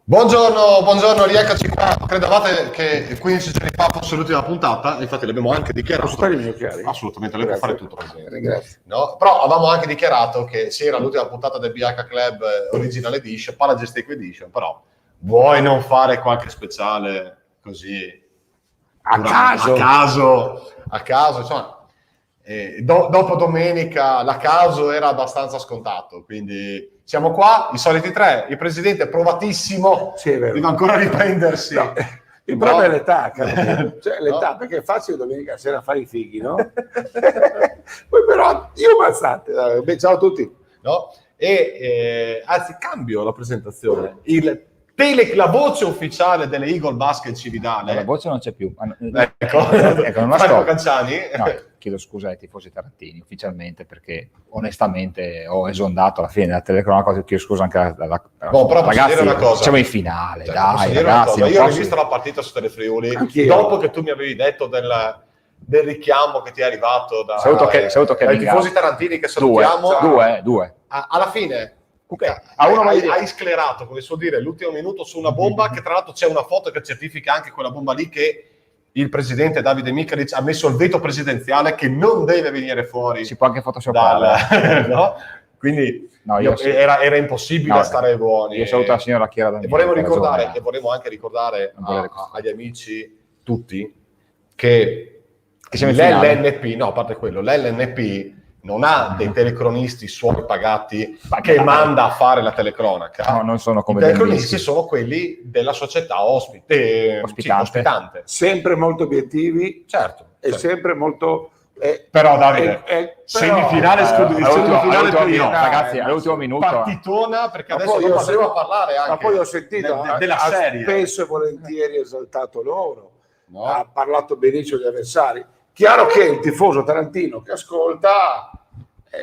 Buongiorno, rieccoci qua. Credevate che 15 giorni fa fosse l'ultima puntata, infatti l'abbiamo anche dichiarato. Assolutamente, lei può fare tutto. Ringrazio. No? Però avevamo anche dichiarato che sì, era l'ultima puntata del BH Club Original Edition, Palagestico Edition, però vuoi non fare qualche speciale così a caso, insomma. Dopo domenica la caso era abbastanza scontato, quindi siamo qua, i soliti tre, il presidente è provatissimo, deve ancora riprendersi. No, il problema è l'età, cioè l'età, perché è facile domenica sera fare i fighi, no? Poi però, io ammazzate, ciao a tutti. No? Anzi, cambio la presentazione. La voce ufficiale delle Eagle Basket Cividale. La voce non c'è più. Ecco, non Franco Canciani. No, chiedo scusa ai tifosi tarantini ufficialmente, perché onestamente ho esondato alla fine della telecronaca. Chiedo scusa anche alla però ragazzi, dire una cosa. Siamo in finale, Cioè, dai ragazzi. Io ho visto la partita su Telefriuli dopo che tu mi avevi detto del richiamo che ti è arrivato saluto dai tifosi tarantini che salutiamo. Due. Alla fine hai sclerato, come suol dire, l'ultimo minuto su una bomba che tra l'altro c'è una foto che certifica anche quella bomba lì, che il presidente Davide Michelic ha messo il veto presidenziale che non deve venire fuori. Si può anche photoshoppare. No? Quindi era impossibile stare buoni. Io saluto la signora Chiara Daniele. E vorremmo anche ricordare agli amici tutti che l'LNP, no, a parte quello, l'LNP non ha dei telecronisti suoi pagati che manda a fare la telecronaca. No, non sono come i telecronisti, sono quelli della società ospitante. Sempre molto obiettivi, certo. E sempre molto... però Davide, semifinale ragazzi, all'ultimo minuto partitona, perché adesso io andremo a parlare anche ma poi ho sentito della serie. Spesso e volentieri esaltato loro, ha parlato benissimo degli avversari. Chiaro che il tifoso tarantino che ascolta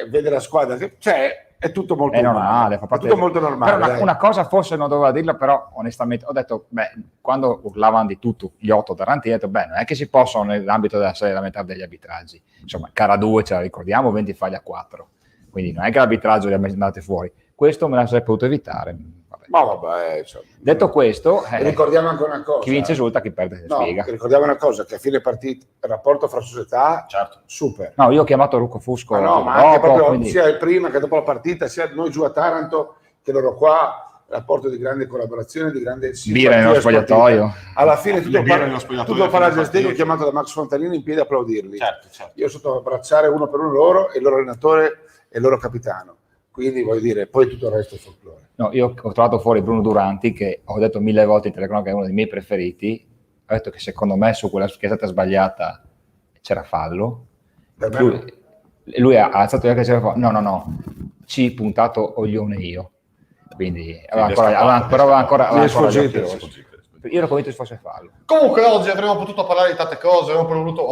vede la squadra che c'è, è tutto molto normale, è tutto molto normale. Però una cosa forse non doveva dirla, però onestamente ho detto, quando urlavano di tutto gli 8 tarantini, ho detto, non è che si possono nell'ambito della serie lamentare degli arbitraggi. Insomma, cara 2 ce la ricordiamo, 20 fagli a 4. Quindi non è che l'arbitraggio li ha andati fuori. Questo me la sarei potuto evitare. Detto questo, ricordiamo anche una cosa. Chi vince esulta, chi perde si spiega. Ricordiamo una cosa, che a fine partita il rapporto fra società, super. No, io ho chiamato Rucco Fusco. Ma anche proprio sia il prima che dopo la partita, sia noi giù a Taranto che loro qua, rapporto di grande collaborazione, di grande birra nello spogliatoio. Alla fine tutto il Palagestico è chiamato da Max Fontanini in piedi a applaudirli. Certo. Io sono stato a abbracciare uno per uno loro, e il loro allenatore e il loro capitano. Quindi voglio dire, poi tutto il resto è folklore. No, io ho trovato fuori Bruno Duranti, che ho detto 1000 volte in telecronaca, è uno dei miei preferiti. Ho detto che secondo me su quella che è stata sbagliata c'era fallo. Lui ha alzato che c'era fallo. No, ci puntato oglione io. Quindi aveva ancora io ero convinto che fosse fallo. Comunque oggi avremmo potuto parlare di tante cose, avremmo potuto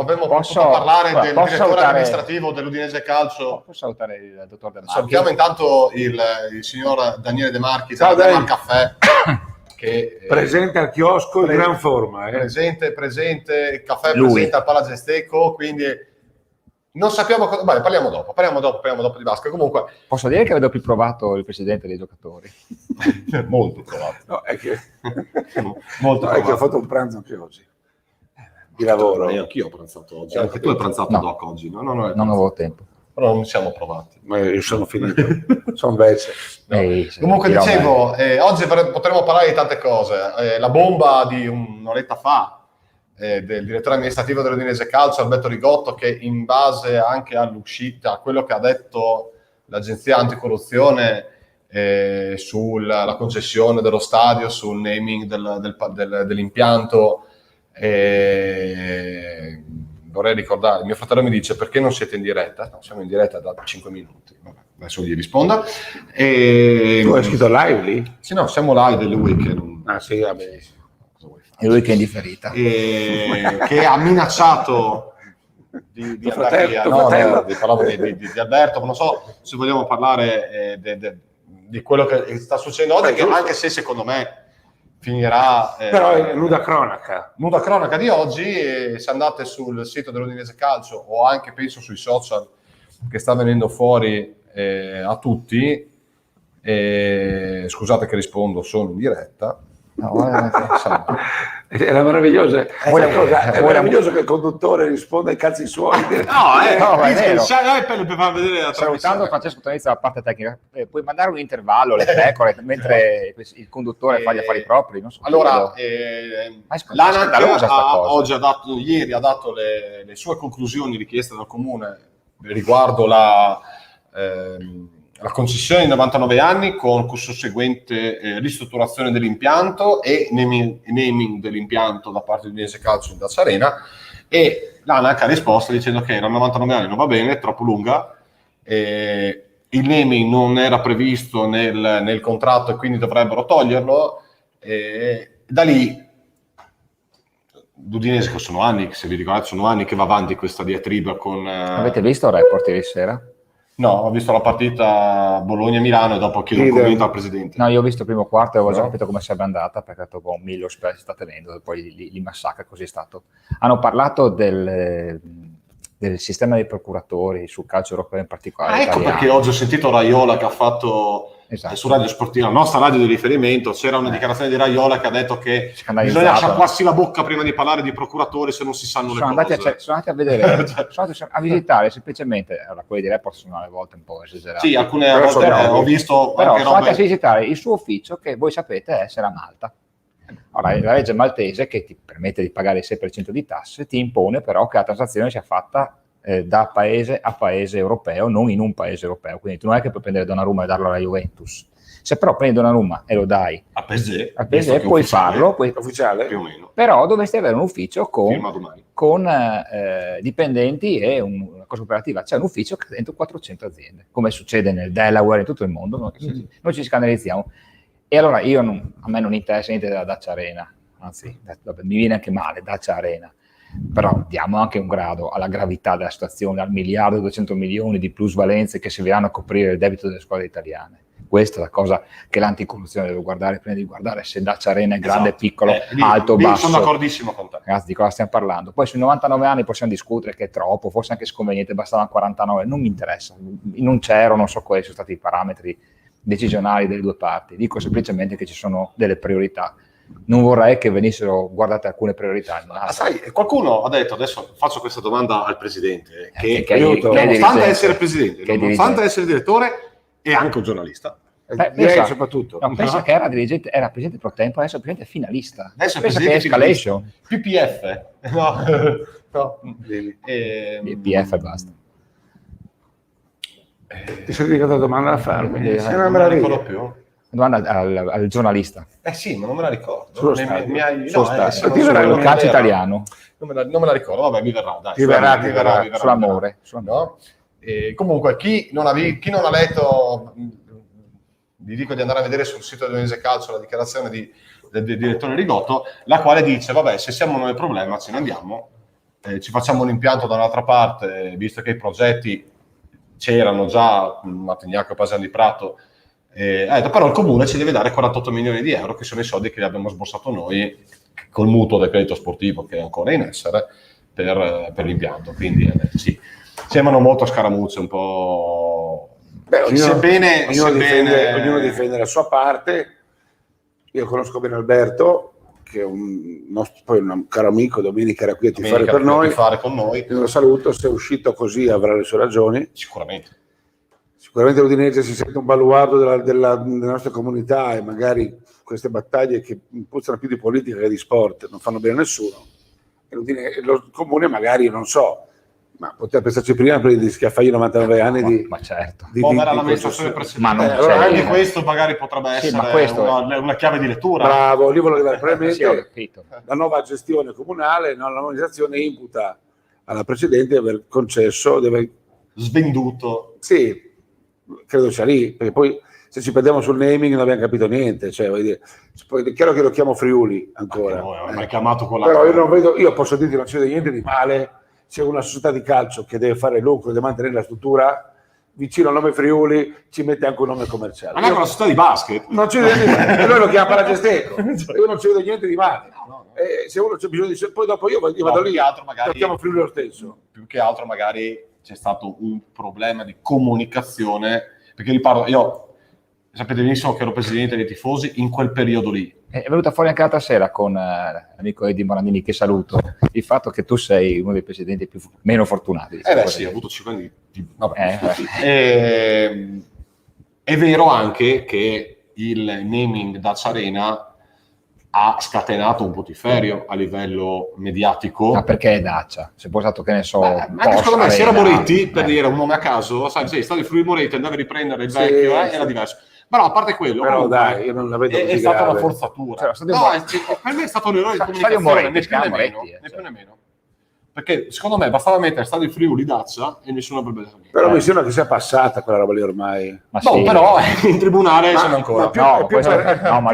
parlare del direttore amministrativo dell'Udinese Calcio. Posso salutare il dottor De Marchi? Salutiamo intanto il signor Daniele De Marchi, ciao da Caffè, che presente al chiosco in gran forma. Presente, il caffè presente al Palagesteco, quindi non sappiamo cosa. Parliamo dopo di basket. Comunque posso dire che vedo più provato il presidente dei giocatori. Molto provato. No, è che molto è che ho fatto un pranzo anche oggi di lavoro. Anch'io ho pranzato oggi. Anche tu hai pranzato doc oggi, no? Non avevo tempo. Però non siamo provati. Ma io sono finito. Sono vecchio. Comunque dicevo, oggi potremmo parlare di tante cose. La bomba di un'oretta fa del direttore amministrativo dell'Udinese Calcio, Alberto Rigotto, che in base anche all'uscita, a quello che ha detto l'agenzia anticorruzione sulla concessione dello stadio, sul naming dell'impianto, vorrei ricordare, mio fratello mi dice: perché non siete in diretta? No, siamo in diretta da 5 minuti. Vabbè, adesso gli risponda. Tu hai scritto live lì? Sì, no, siamo live del weekend. Sì, vabbè. Il weekend differita. Che ha minacciato di andare via. Parlavo di Alberto, ma non so se vogliamo parlare di quello che sta succedendo oggi, che anche se secondo me finirà. Però è nuda cronaca. Nuda cronaca di oggi, se andate sul sito dell'Udinese Calcio o anche penso sui social, che sta venendo fuori a tutti, scusate che rispondo, sono in diretta. Era meraviglioso. È meraviglioso che il conduttore risponda ai cazzi suoi. È vero. Per far vedere la Salutando Francesco Tonizza la parte tecnica, puoi mandare un intervallo alle pecore mentre il conduttore fa gli affari propri? Non so, allora, l'ANAC ieri ha dato le sue conclusioni richieste dal Comune riguardo la concessione di 99 anni con susseguente ristrutturazione dell'impianto e naming dell'impianto da parte di Udinese Calcio in Dacia Arena, e l'ANAC ha risposto dicendo che la 99 anni non va bene, è troppo lunga, il naming non era previsto nel contratto e quindi dovrebbero toglierlo. Da lì l'Udinese, che sono anni, se vi ricordate, sono anni che va avanti questa diatriba con... Avete visto il report ieri sera? No, ho visto la partita Bologna-Milano e dopo chiedo un commento al presidente. No, io ho visto il primo quarto e avevo già capito come sarebbe andata, perché dopo un miglio si sta tenendo e poi li massacra, così è stato. Hanno parlato del sistema dei procuratori sul calcio europeo in particolare. Ecco perché oggi ho sentito Raiola che ha fatto su Radio Sportiva, la nostra radio di riferimento, c'era una dichiarazione di Raiola che ha detto che bisogna sciacquarsi la bocca prima di parlare di procuratori se non si sanno le cose. Sono andati a vedere, sono andati a visitare semplicemente, allora quelli di report sono alle volte un po' esagerati. Sì, alcune volte ho visto però anche sono andati a visitare il suo ufficio, che voi sapete essere a Malta. Allora, la legge maltese, che ti permette di pagare il 6% di tasse, ti impone però che la transazione sia fatta da paese a paese europeo, non in un paese europeo. Quindi tu non è che puoi prendere Donnarumma e darlo alla Juventus. Se però prendi Donnarumma e lo dai a PSG puoi farlo, ufficiale più o meno. Però dovresti avere un ufficio con dipendenti e una cosa operativa. C'è un ufficio che ha dentro 400 aziende, come succede nel Delaware e in tutto il mondo. Noi ci scandalizziamo. E allora a me non interessa niente della Dacia Arena, anzi mi viene anche male Dacia Arena. Però diamo anche un grado alla gravità della situazione, al 1.200 milioni di plusvalenze che serviranno a coprire il debito delle squadre italiane. Questa è la cosa che l'anticorruzione deve guardare prima di guardare se Dacia Arena è grande, piccolo, alto, basso. Sono d'accordissimo con te. Ragazzi, di cosa stiamo parlando? Poi sui 99 anni possiamo discutere che è troppo, forse anche sconveniente, bastavano 49, non mi interessa. Non c'ero, non so quali sono stati i parametri decisionali delle due parti. Dico semplicemente che ci sono delle priorità. Non vorrei che venissero guardate alcune priorità. Sai, qualcuno ha detto, adesso faccio questa domanda al presidente, che nonostante essere presidente, nonostante essere direttore, è anche un giornalista. Pensa, soprattutto. Pensa che era presidente pro tempore, adesso è presidente finalista. Adesso pensa che è escalation. PPF. No. PPF e basta. Ti sei dedicato la domanda da farmi? Non me la ricordo più. Domanda al giornalista. Sì, ma non me la ricordo. Il calcio italiano. Non me la ricordo, vabbè, mi verrà. Dai, ti verrà. Sull'amore. No? Comunque, chi non ha letto, vi dico di andare a vedere sul sito di Udinese Calcio la dichiarazione del direttore Rigotto, la quale dice, vabbè, se siamo noi il problema, ce ne andiamo, ci facciamo un impianto da un'altra parte, visto che i progetti c'erano già, Martignacco e Pasan di Prato, però il comune ci deve dare 48 milioni di euro, che sono i soldi che gli abbiamo sborsato noi col mutuo del credito sportivo che è ancora in essere per l'impianto. Quindi sì, sembrano molto scaramucce, un po'. Ognuno difende la sua parte. Io conosco bene Alberto, che è poi un caro amico, domenica era qui a tifare per noi. Con noi. Lo saluto, se è uscito così avrà le sue ragioni. Sicuramente l'Udinese si sente un baluardo della nostra comunità, e magari queste battaglie che puzzano più di politica che di sport non fanno bene a nessuno. E lo comune magari, non so, ma poteva pensarci prima di schiaffargli 99 anni ma certo. Era l'amministrazione precedente. Allora anche questo magari potrebbe essere una chiave di lettura. Bravo, lì volevo dire, probabilmente la nuova gestione comunale, la nuova amministrazione imputa alla precedente di aver concesso, di aver svenduto. Sì, credo sia lì, perché poi se ci perdiamo sul naming non abbiamo capito niente, cioè, voglio dire, poi è chiaro che lo chiamo Friuli ancora. Mai chiamato con la... Però io posso dirti, non ci vedo niente di male. C'è una società di calcio che deve fare lucro, deve mantenere la struttura, vicino al nome Friuli ci mette anche un nome commerciale. Ma anche una società di basket. Non ci vedo niente di male, lui lo chiama Palagesteco, io non ci vedo niente di male. No. Se uno c'è bisogno di... Poi dopo io vado lì, lo chiamo Friuli lo stesso. Più che altro magari c'è stato un problema di comunicazione, perché io sapete benissimo che ero presidente dei tifosi in quel periodo lì. È venuta fuori anche l'altra sera con l'amico Eddie Morandini, che saluto, il fatto che tu sei uno dei presidenti meno fortunati. Sì, ho avuto 5 anni di... È vero anche che il naming Dacia Arena ha scatenato un putiferio a livello mediatico. Ma perché è Dacia? Se poi stato, che ne so, ma anche secondo me se era Moretti, per dire un nome a caso, sai, stato di Friuli Moretti, andavi a riprendere il vecchio, era diverso. Però a parte quello, però dai, io non la vedo è stata una forzatura. Cioè, per me è stato un errore di comunicazione, né più né meno. Perché secondo me bastava mettere Stadio Friuli Dacia e nessuno avrebbe detto niente. Però mi sembra che sia passata quella roba lì ormai. Ma sì, però in tribunale sono ancora. Più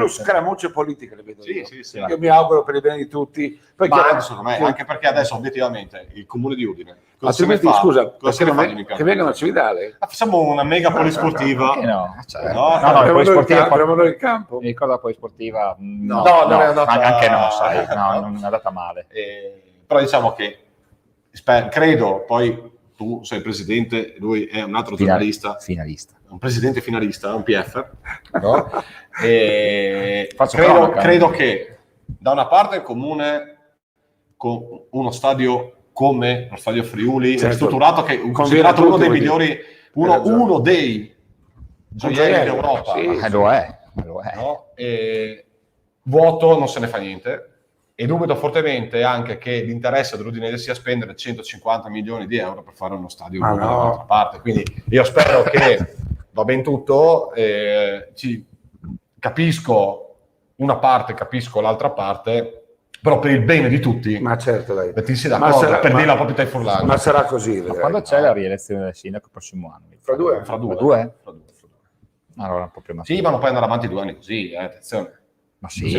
scaramucce politiche le vedo. Sì. Io mi auguro per il bene di tutti. Poi secondo me, anche perché adesso obiettivamente il comune di Udine, altrimenti scusa, che vengano a Cividale. Facciamo una mega polisportiva. Apriamo noi il campo. Mi ricordo la polisportiva. No, anche no, sai, non è andata male. Però diciamo che credo, poi tu sei presidente, lui è un altro giornalista, un presidente finalista, un PF, no? Credo che da una parte il comune con uno stadio come lo stadio Friuli, strutturato, che è considerato uno dei migliori, uno dei gioielli d'Europa, lo è. No? Vuoto non se ne fa niente. E dubito fortemente anche che l'interesse dell'Udinese sia spendere 150 milioni di euro per fare uno stadio dall'altra parte. Quindi io spero che va ben tutto, capisco una parte, capisco l'altra parte, però per il bene di tutti. Ma certo, dai. Mettersi d'accordo per dire la propria Furlano. Ma sarà così. Ma quando c'è la rielezione del sindaco il prossimo anno? Fra due. Allora un po' prima. Sì, ma non puoi andare avanti 2 anni così, attenzione. Ma sì,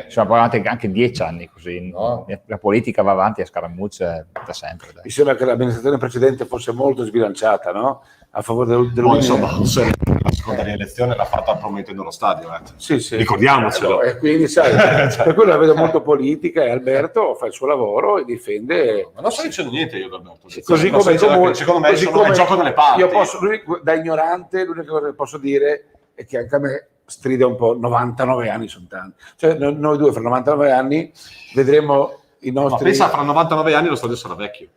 siamo avanti anche 10 anni così, no? La politica va avanti a scaramucce da sempre. Dai. Mi sembra che l'amministrazione precedente fosse molto sbilanciata, no? A favore dell'Udinese. Insomma, la seconda rielezione l'ha fatta promettendo lo stadio. Sì. Ricordiamocelo. E quindi, sai, per quello la vedo molto politica, e Alberto fa il suo lavoro e difende. Ma non sto dicendo niente io, Alberto. Così come secondo me sono il gioco delle parti. Io da ignorante, l'unica cosa che posso dire è che anche a me stride un po'. 99 anni sono tanti, cioè noi due fra 99 anni vedremo i nostri. Ma pensa, fra 99 anni lo stadio sarà vecchio.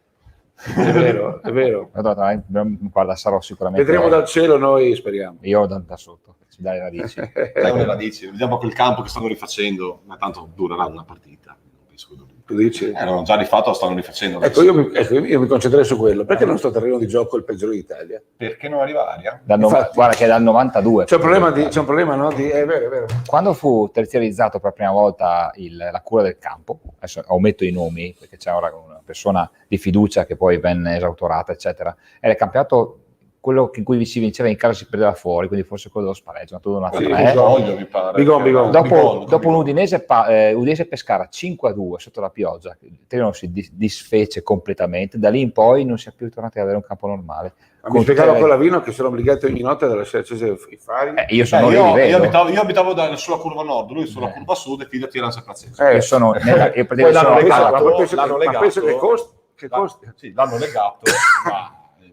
È vero. Guarda, sarò sicuramente. Vedremo dal cielo, noi speriamo. Io da sotto, dalle radici. Dalle radici. Vediamo quel campo che stanno rifacendo, ma tanto durerà una partita. Tu dici? L'hanno già rifatto, lo stanno rifacendo. Ecco, io mi concentrerei su quello. Perché il nostro terreno di gioco è il peggiore d'Italia? Perché non arriva aria? Guarda che è dal 92. C'è un problema, no? È vero. Quando fu terziarizzato per la prima volta la cura del campo, adesso ometto i nomi perché c'è ora una persona di fiducia che poi venne esautorata, eccetera, era il campionato quello in cui si vinceva in casa si perdeva fuori, quindi forse quello dello spareggio, mi pare. Bigon. Dopo un Udinese Pescara 5-2 sotto la pioggia, il terreno si disfece completamente, da lì in poi non si è più tornati ad avere un campo normale. Mi spiegava con Lavino che sono obbligati ogni notte a lasciare accesi i fari. Io abitavo sulla curva nord, lui sulla curva sud, e fidati erano sempre accesi. Io sono l'hanno legato. Penso che costi. Sì, l'hanno legato,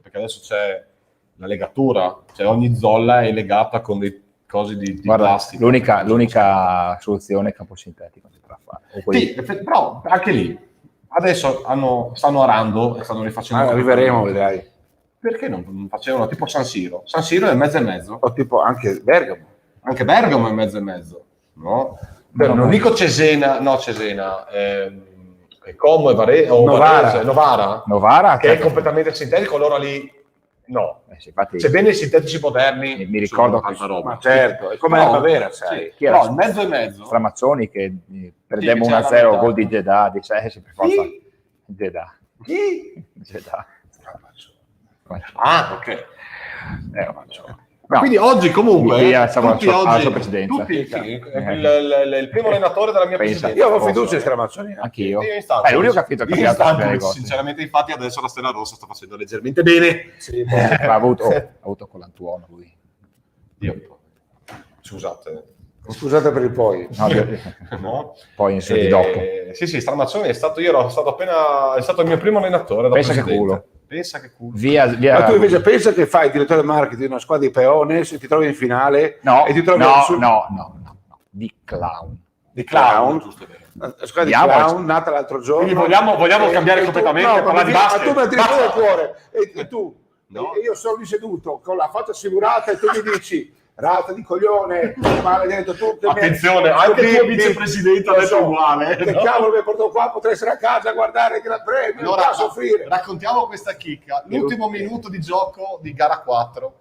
perché adesso c'è la legatura, cioè ogni zolla è legata con dei cosi di plastica. L'unica soluzione è campo sintetico. Sì, però anche lì adesso stanno arando e stanno rifacendo. Arriveremo, vedrai. Perché non facevano tipo San Siro? San Siro è mezzo e mezzo. O tipo anche Bergamo. Anche Bergamo è mezzo e mezzo, no? Non dico Cesena, Como e Novara, che è completamente sintetico, allora lì no. Infatti, sebbene i sintetici moderni mi ricordo tanta roba. Ma certo, è come la Bavera, sai. Sì, però il mezzo e mezzo. Stramazzoni che perdemmo 1-0 gol di Jeddah, dice sempre forza. Jeddah. Ok. Quindi oggi comunque tutti, il primo allenatore della mia presidenza. Io avevo fiducia in Scramazzoni. Anch'io. È l'unico che ha finito il campionato. Sinceramente, infatti adesso la Stella Rossa sta facendo leggermente bene. Sì, ha avuto con l'Antuono lui. Scusate per il poi. No? Poi inserti dopo. Sì, Stramazzoni è stato il mio primo allenatore da pensa presidente. Che culo. Pensa che culo. Via. Ma tu invece pensa che fai il direttore marketing di una squadra di Peones e ti trovi in finale e ti trovi no, di clown. Di clown, giusto, vero. la squadra di clown nata l'altro giorno. Quindi vogliamo cambiare completamente e parlare di basket. Ma tu mi addirittura il cuore e tu, io sono lì seduto con la faccia assicurata e tu mi dici rata di coglione, maledetto tu. Attenzione, anche il tuo vicepresidente ha detto uguale. Che cavolo mi porto qua, potrei essere a casa a guardare il Gran Premio, allora, a soffrire. Raccontiamo questa chicca. L'ultimo minuto di gioco di gara 4,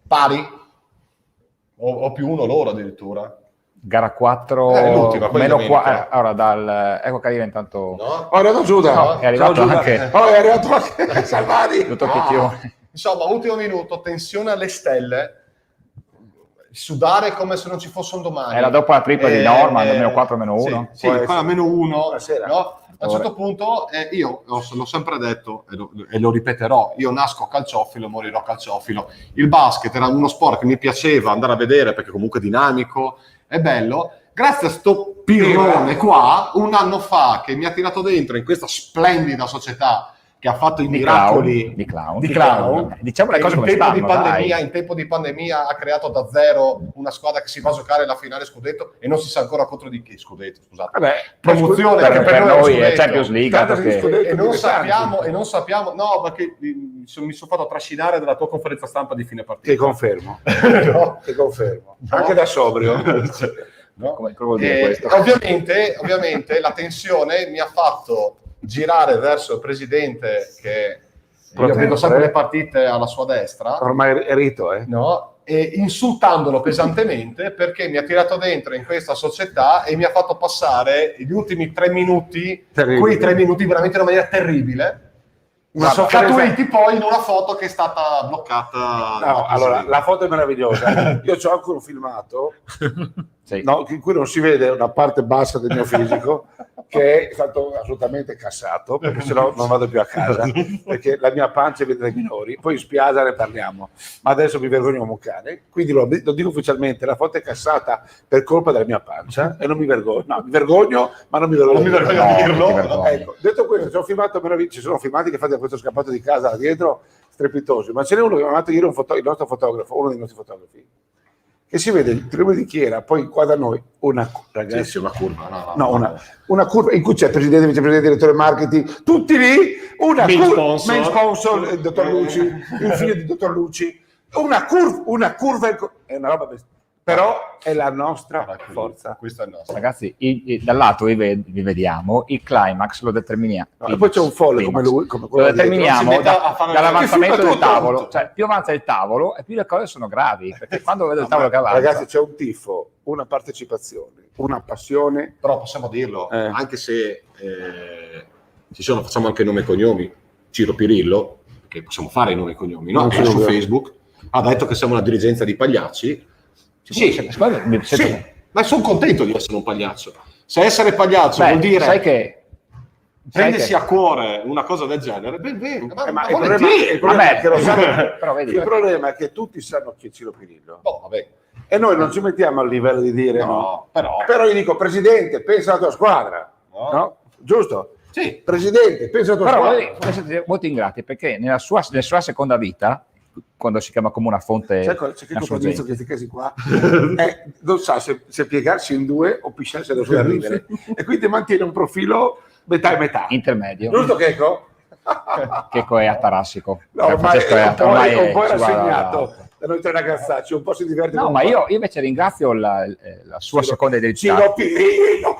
pari o più uno loro addirittura. Gara 4 meno 4. Allora ecco che arriva intanto. No? È arrivato Giuda. No, è arrivato anche. È arrivato anche Salvani. Dottor Picchione. Insomma, ultimo minuto, tensione alle stelle, sudare come se non ci fosse un domani. Era dopo la tripla di Norman, meno 4, meno 1. Sì, qua meno 1. No? A un certo Ora. punto io l'ho sempre detto e lo ripeterò, io nasco calciofilo, morirò calciofilo. Il basket era uno sport che mi piaceva andare a vedere perché comunque è dinamico, è bello. Grazie a sto pirrone qua, un anno fa, che mi ha tirato dentro in questa splendida società che ha fatto i miracoli di clown. Diciamo le cose come stanno, in tempo di pandemia ha creato da zero una squadra che si va a giocare la finale scudetto e non si sa ancora contro di chi scudetto, scusate. Vabbè, promozione per noi è Champions League e non sappiamo no, perché mi sono fatto trascinare dalla tua conferenza stampa di fine partita. Ti confermo. No. Ti confermo. No. Anche da sobrio. No? Come vuol dire questo? Ovviamente la tensione mi ha fatto girare verso il presidente che io vedo sempre le partite alla sua destra, ormai è rito, no? E insultandolo pesantemente perché mi ha tirato dentro in questa società e mi ha fatto passare gli ultimi 3 minuti, quei 3 minuti veramente in una maniera terribile, scaturiti poi in una foto che è stata bloccata. No, allora la foto è meravigliosa. Io c'ho anche un filmato Sì. no, in cui non si vede una parte bassa del mio fisico che è stato assolutamente cassato perché sennò non vado più a casa perché la mia pancia è dei minori, poi in spiaggia ne parliamo, ma adesso mi vergogno come un cane, quindi lo dico ufficialmente, la foto è cassata per colpa della mia pancia e non mi vergogno, no, mi vergogno ma non mi vergogno a dirlo. Ecco, detto questo, ci sono filmati che fate da questo scappato di casa da dietro strepitosi, ma ce n'è uno che mi ha mandato ieri il nostro fotografo, uno dei nostri fotografi, che si vede il tribunale di Chiera, poi qua da noi una curva, una curva in cui c'è presidente, vicepresidente, direttore marketing, tutti lì, main sponsor, il dottor Luci, il figlio di dottor Luci, una curva è una roba però è la nostra forza. Questa è nostra. Ragazzi, dal lato vi vediamo, il climax lo determiniamo. E poi c'è un folle come lui, come lo determiniamo dall'avanzamento del tavolo. Tutto. Cioè, più avanza il tavolo e più le cose sono gravi. Perché quando vedo il tavolo che avanza... Ragazzi, c'è un tifo, una partecipazione, una passione. Però possiamo dirlo, anche se facciamo anche nome e cognomi. Ciro Pirillo, che possiamo fare i nomi e cognomi, no? Su Facebook ha detto che siamo una dirigenza di pagliacci. Sì, ma sono contento di essere un pagliaccio. Se essere pagliaccio vuol dire prendersi a cuore una cosa del genere, ben bene. Ma il problema è che tutti sanno chi è Ciro Pirillo. E noi non ci mettiamo al livello di dire però io dico, presidente, pensa alla tua squadra, no? Giusto? Sì. Presidente, pensa alla tua squadra. Però siete molto ingrati perché nella sua seconda vita, quando si chiama come una fonte, c'è che compromesso questi casi qua non sa se piegarsi in due o pisciarsi da solo a ridere e quindi mantiene un profilo metà e metà intermedio, giusto Checco? Checco è atarassico, ormai è un po' rassegnato da noi tre ragazzacci, un po' si diverte. No, ma io invece ringrazio la sua seconda identità. Ciro Pirillo,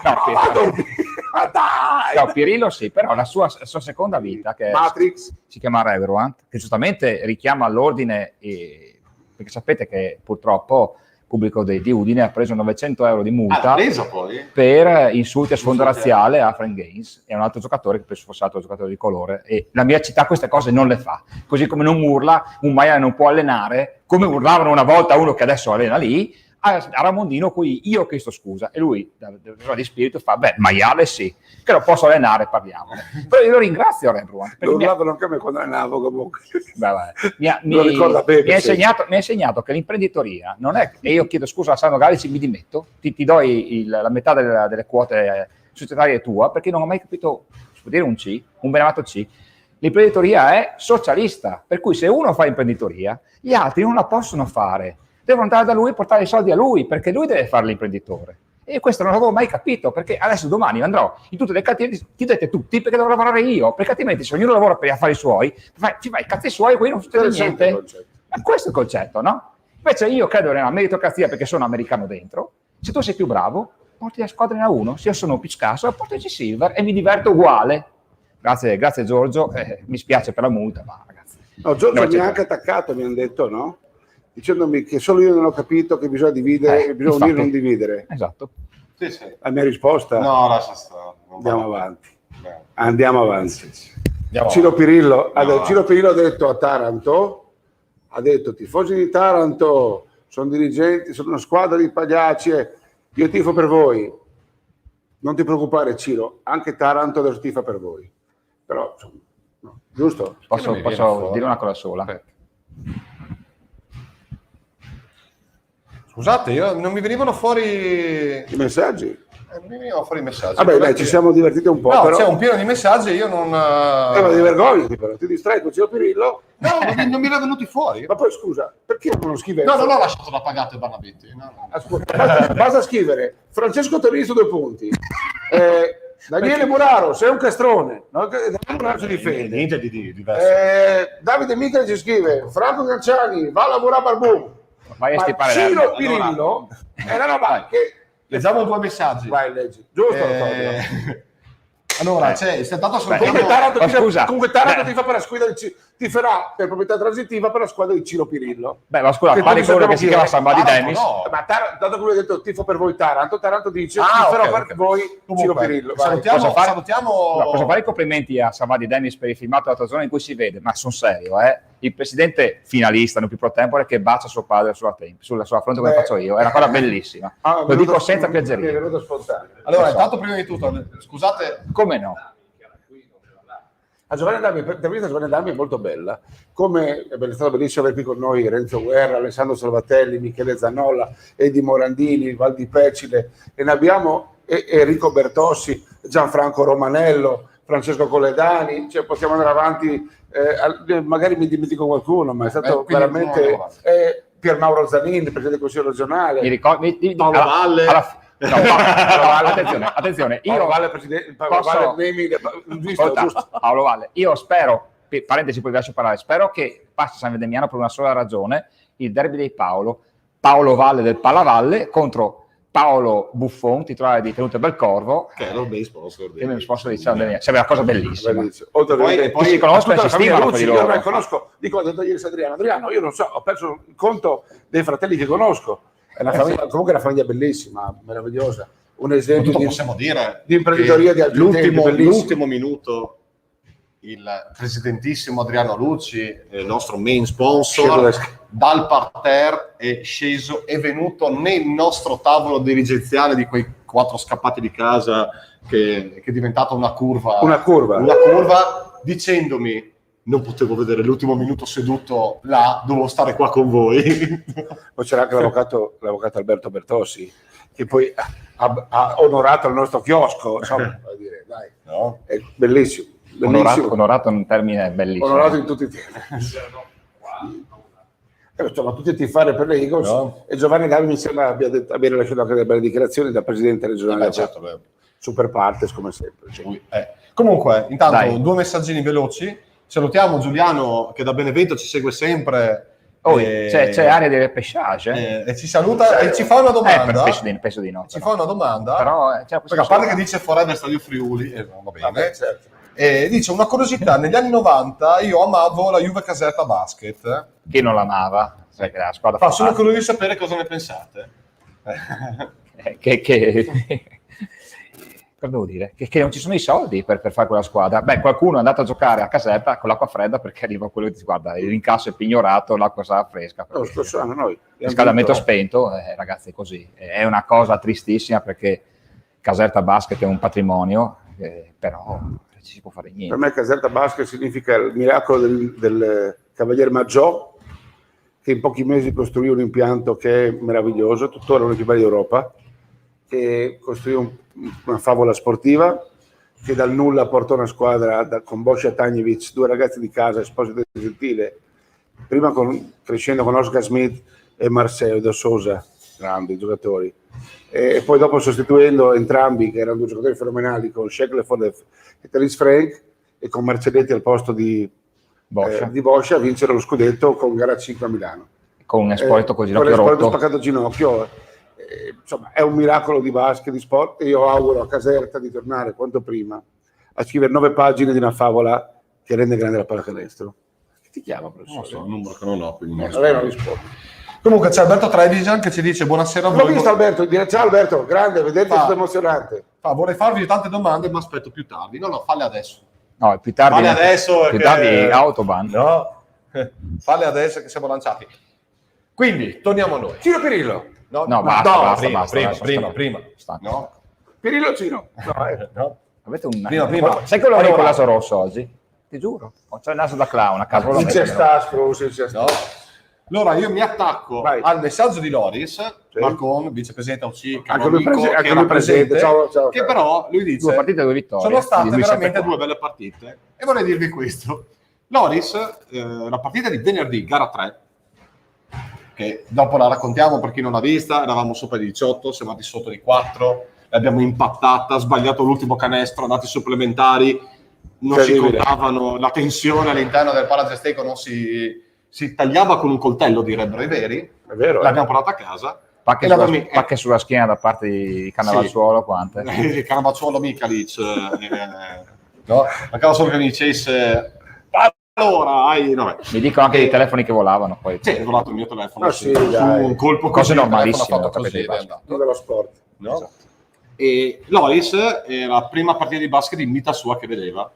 no, Pirillo sì, però la sua seconda vita che Matrix si chiama Reverend, che giustamente richiama all'ordine, perché sapete che purtroppo il pubblico di Udine ha preso 900 euro di multa per insulti a sfondo razziale a Frank Gaines e un altro giocatore che penso fosse altro giocatore di colore, e la mia città queste cose non le fa, così come non urla, un maiale non può allenare, come urlavano una volta uno che adesso allena lì a Ramondino, cui io ho chiesto scusa e lui di spirito fa maiale sì, che lo posso allenare, parliamone. Però io lo ringrazio Rembrandt, lo urlavano anche a me quando allenavo comunque. Mi ha insegnato che l'imprenditoria non è, e io chiedo scusa a Sano Gallici, mi dimetto, ti do la metà delle quote societarie tua, perché non ho mai capito, si può dire un Benamato C, L'imprenditoria è socialista, per cui se uno fa imprenditoria, gli altri non la possono fare. Devono andare da lui e portare i soldi a lui, perché lui deve fare l'imprenditore. E questo non l'avevo mai capito, perché adesso domani andrò in tutte le cattive, chiudete tutti perché devo lavorare io, perché altrimenti se ognuno lavora per gli affari suoi, ci fai i cazzi suoi e qui non succede niente. Ma questo è il concetto, no? Invece io credo nella meritocrazia perché sono americano dentro. Se tu sei più bravo, porti la squadra in A1, se io sono più scarso, portaci Silver e mi diverto uguale. Grazie Giorgio, mi spiace per la multa, ma ragazzi. No, Giorgio mi ha anche attaccato, mi hanno detto, no? Dicendomi che solo io non ho capito che bisogna dividere, bisogna unire e non dividere. Esatto. Sì, sì. La mia risposta? No, lascia stare. Andiamo avanti. Andiamo avanti. Andiamo Ciro avanti. Pirillo ha detto a Taranto, ha detto tifosi di Taranto, sono dirigenti, sono una squadra di pagliacci, io tifo per voi. Non ti preoccupare Ciro, anche Taranto adesso tifa per voi. Però, insomma, no. Giusto? Posso dire una cosa sola? Scusate, non mi venivano fuori I messaggi? non mi venivano fuori i messaggi. Vabbè, dai, ci siamo divertiti un po'. No, però... c'è un pieno di messaggi e io non... ma ti vergogni, però, ti distrai con Ciro Pirillo. No, non mi erano venuti fuori. Ma poi scusa, perché non lo scrive? No, non ho lasciato da pagato e Barnabetti. No. Basta scrivere Francesco Torriso 2 punti. Daniele Muraro, sei un castrone. No? Daniele Muraro si difende. Niente di diverso. Davide Michele ci scrive Franco Ganciani, va a lavorare a Barbù. Ma Ciro Pirillo è una roba che... Leggiamo 2 messaggi. Vai, leggi. Giusto, allora, c'è stato comunque Taranto ti fa per la squadra ti farà per proprietà transitiva per la squadra di Ciro Pirillo. Beh, ma scusa, parli quello che si chiama Samba di Dennis. No. Ma dato che lui ha detto tifo per voi Taranto dice tiferò per voi Ciro Pirillo. Salutiamo. Posso fare i complimenti a Samba di Dennis per il filmato della tua zona in cui si vede, ma sono serio, il presidente finalista, non più pro tempore, che bacia suo padre sulla sua fronte come faccio io, è una cosa bellissima. Lo dico senza piaggeria. Mi è venuto spontaneo. Allora, intanto prima di tutto, scusate. Come no? A Giovanni Adami è molto bella, come è stato bellissimo avere qui con noi Renzo Guerra, Alessandro Salvatelli, Michele Zannolla, Edi Morandini, Valdi Pecile, e ne abbiamo Enrico Bertossi, Gianfranco Romanello, Francesco Colledani, cioè possiamo andare avanti, magari mi dimentico qualcuno, ma è stato veramente Pier Mauro Zanin, Presidente del Consiglio regionale, Paolo Valle. Attenzione, Paolo Valle, Presidente, Paolo Valle, io spero, parentesi poi vi lascio parlare, spero che passi San Vendemiano per una sola ragione, il derby dei Paolo Valle del Palavalle contro Paolo Buffon, titolare di Tenute Belcorvo, che era il main sponsor di San Vendemiano. Sembra una cosa bellissima. Poi si conoscono e si stimano per di loro. Io conosco, dico, ho detto ieri Adriano, io non so, ho perso il conto dei fratelli che conosco. È una famiglia, comunque è una famiglia bellissima, meravigliosa. Un esempio possiamo dire di imprenditoria di alto l'ultimo minuto il presidentissimo Adriano Lucci, il nostro main sponsor, dal parterre è sceso, è venuto nel nostro tavolo dirigenziale di quei 4 scappati di casa che è diventata una curva, dicendomi: non potevo vedere l'ultimo minuto seduto là, dovevo stare qua con voi. Poi c'era anche l'avvocato Alberto Bertossi, che poi ha onorato il nostro chiosco, insomma, dai, no? È bellissimo. Onorato è un termine bellissimo. Onorato in tutti i termini. Insomma, tutti a tifare per le Eagles, no? E Giovanni Davi mi sembra abbia rilasciato anche delle belle dichiarazioni da presidente regionale. Certo, super partes come sempre. Comunque, intanto 2 messaggini veloci. Salutiamo Giuliano che da Benevento ci segue sempre. C'è area di repesciage e ci saluta e ci fa una domanda. Penso di no. Ci fa una domanda. Però, perché a parte che dice Forever Stadio Friuli, va bene. Certo. Dice una curiosità: negli anni 90 io amavo la Juve Caserta Basket. Chi non l'amava? La squadra sono curioso di sapere cosa ne pensate. Cosa devo dire? Che non ci sono i soldi per fare quella squadra. Beh, qualcuno è andato a giocare a Caserta con l'acqua fredda perché arriva quello che ti guarda, il l'incasso è pignorato, l'acqua sarà fresca. Il riscaldamento spento, ragazzi, è così. È una cosa tristissima perché Caserta Basket è un patrimonio, però ci si può fare niente. Per me Caserta Basket significa il miracolo del Cavalier Maggiò, che in pochi mesi costruì un impianto che è meraviglioso, tuttora uno dei più belli d'Europa, che costruì una favola sportiva, che dal nulla portò una squadra con Boscia Tanjevic, 2 ragazzi di casa, Esposito e Gentile, prima crescendo con Oscar Smith e Marcelo da Sosa, grandi giocatori, e poi dopo sostituendo entrambi, che erano 2 giocatori fenomenali, con Shackelford e Terence Frank, e con Marcelletti al posto di Boscia, a vincere lo scudetto con gara 5 a Milano. Con un Esposito col ginocchio rotto. Spaccato ginocchio. Insomma, è un miracolo di basket, di sport, e io auguro a Caserta di tornare quanto prima a scrivere 9 pagine di una favola che rende grande la pallacanestro. Che ti chiama, professore? Non so, un numero che non ho, quindi lei non risponde. Comunque c'è Alberto Trevisan che ci dice buonasera a voi. L'ho visto Alberto, ciao Alberto, grande, vederti è stato emozionante. Vorrei farvi tante domande, ma aspetto più tardi. No, falle adesso. No, più tardi. Falle adesso. Più tardi Autobahn. No, falle adesso che siamo lanciati. Quindi, torniamo a noi. Ciro Pirillo. No, basta. Prima. No. Pirillo Ciro. No. Avete Prima. Sai quello con il naso rosso oggi? Ti giuro. C'è il naso da clown a caso. No. Allora io mi attacco al messaggio di Loris, Marcon, vicepresidente UC, anche lui presente. Ciao. Che però lui dice 2 partite, 2 vittorie. Sono state veramente 2 belle partite. E vorrei dirvi questo. Loris, la partita di venerdì, gara 3, che dopo la raccontiamo per chi non l'ha vista, eravamo sopra di 18, siamo andati sotto di 4, l'abbiamo impattata, sbagliato l'ultimo canestro, andati supplementari, non si contavano, la tensione all'interno del Palazzo non si tagliava con un coltello, direbbero i veri. È vero. L'abbiamo portata a casa. Pacche sulla schiena da parte di Cannavacciuolo, quante? Cannavacciuolo Michalic. No? Mancava solo che mi dicesse... Allora, mi dicono anche dei telefoni che volavano. Poi sì, è volato il mio telefono su un colpo cose normalissime dello sport. No? Esatto. E Loris è la prima partita di basket in vita sua che vedeva.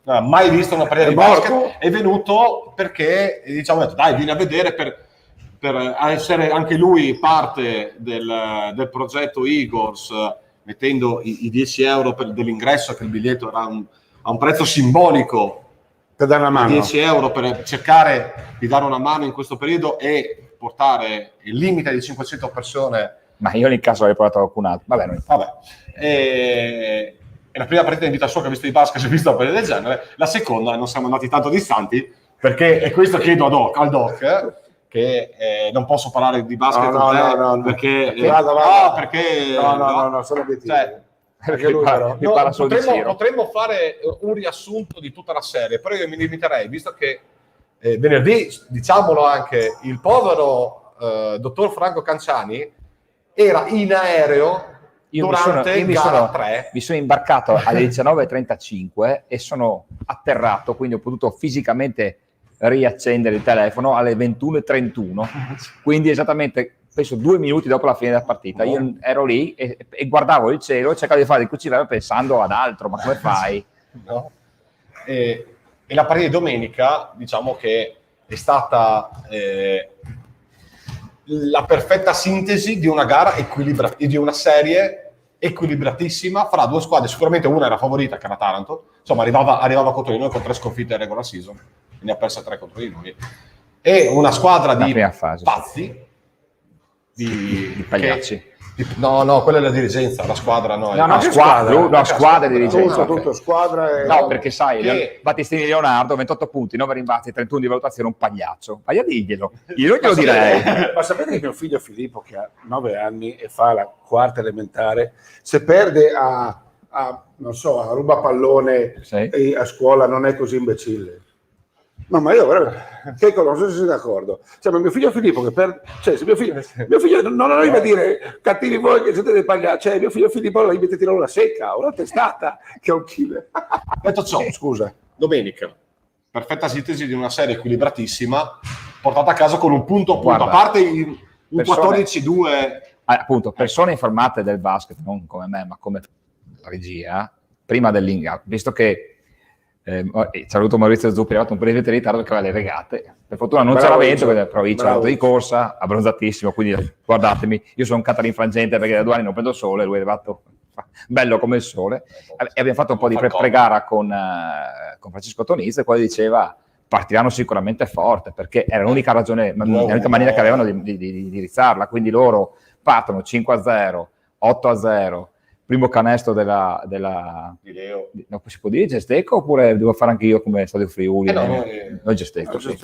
Non ha mai visto una partita di basket. È venuto perché diciamo dai, vieni a vedere per essere anche lui parte del progetto Eagles, mettendo i 10 euro dell'ingresso, che il biglietto era a un prezzo simbolico. Per dare una mano. 10 euro per cercare di dare una mano in questo periodo e portare il limite di 500 persone. Ma io nel caso avrei portato qualcun altro. Vabbè. E la prima partita in vita sua che ho visto di basket, si è visto una partita del genere. La seconda, non siamo andati tanto distanti, perché è questo chiedo al Doc, che non posso parlare di basket no, perché no, sono obiettivi. Potremmo fare un riassunto di tutta la serie, però io mi limiterei, visto che venerdì, diciamolo anche, il povero dottor Franco Canciani era in aereo durante gara 3. Mi sono imbarcato alle 19:35 e sono atterrato, quindi ho potuto fisicamente riaccendere il telefono alle 21:31, quindi esattamente penso 2 minuti dopo la fine della partita. Io ero lì e guardavo il cielo e cercavo di fare il cucivero pensando ad altro, ma come fai? No? E la partita di domenica, diciamo che è stata la perfetta sintesi di una gara equilibrata, di una serie equilibratissima fra 2 squadre. Sicuramente una era favorita, che era Taranto, insomma arrivava contro di noi con 3 sconfitte in regular season, ne ha persa 3 contro di noi, e una squadra di pazzi, di pagliacci. No, quella è la dirigenza, la squadra squadra di dirigenza. Tutto squadra. No, perché sai, Battistini Leonardo, 28 punti, 9 rimbalzi, 31 di valutazione, un pagliaccio. Vai a dirglielo. Io non glielo direi. Ma sapete che mio figlio Filippo, che ha 9 anni e fa la 4ª elementare, se perde a ruba pallone a scuola non è così imbecille? No, ma io Checo, non so se sei d'accordo. Cioè, ma mio figlio Filippo se mio figlio non arriva a dire cattivi voi che siete dei pagliacci, cioè mio figlio Filippo la mette tirare una secca, una testata che è un killer. Detto ciò, scusa, domenica perfetta sintesi di una serie equilibratissima, portata a casa con un punto a punto. Guarda, a parte un 14-2. Appunto, persone informate del basket, non come me, ma come regia, prima dell'inga, visto che saluto Maurizio Zuppi, è arrivato un po' di ritardo che aveva le regate. Per fortuna non c'era vento, però c'era l'auto di corsa, abbronzatissimo, quindi guardatemi, io sono un Catalin frangente perché da 2 anni non prendo sole, lui è arrivato bello come il sole, e abbiamo fatto un po' di pre-gara con Francesco Tonizzi, e poi diceva partiranno sicuramente forte, perché era l'unica ragione, l'unica maniera che avevano di rizzarla, quindi loro partono 5-0, 8-0, primo canestro della Di Leo. no, si può dire Gesteco oppure devo fare anche io come Stadio Friuli? No, Gesteco, sì.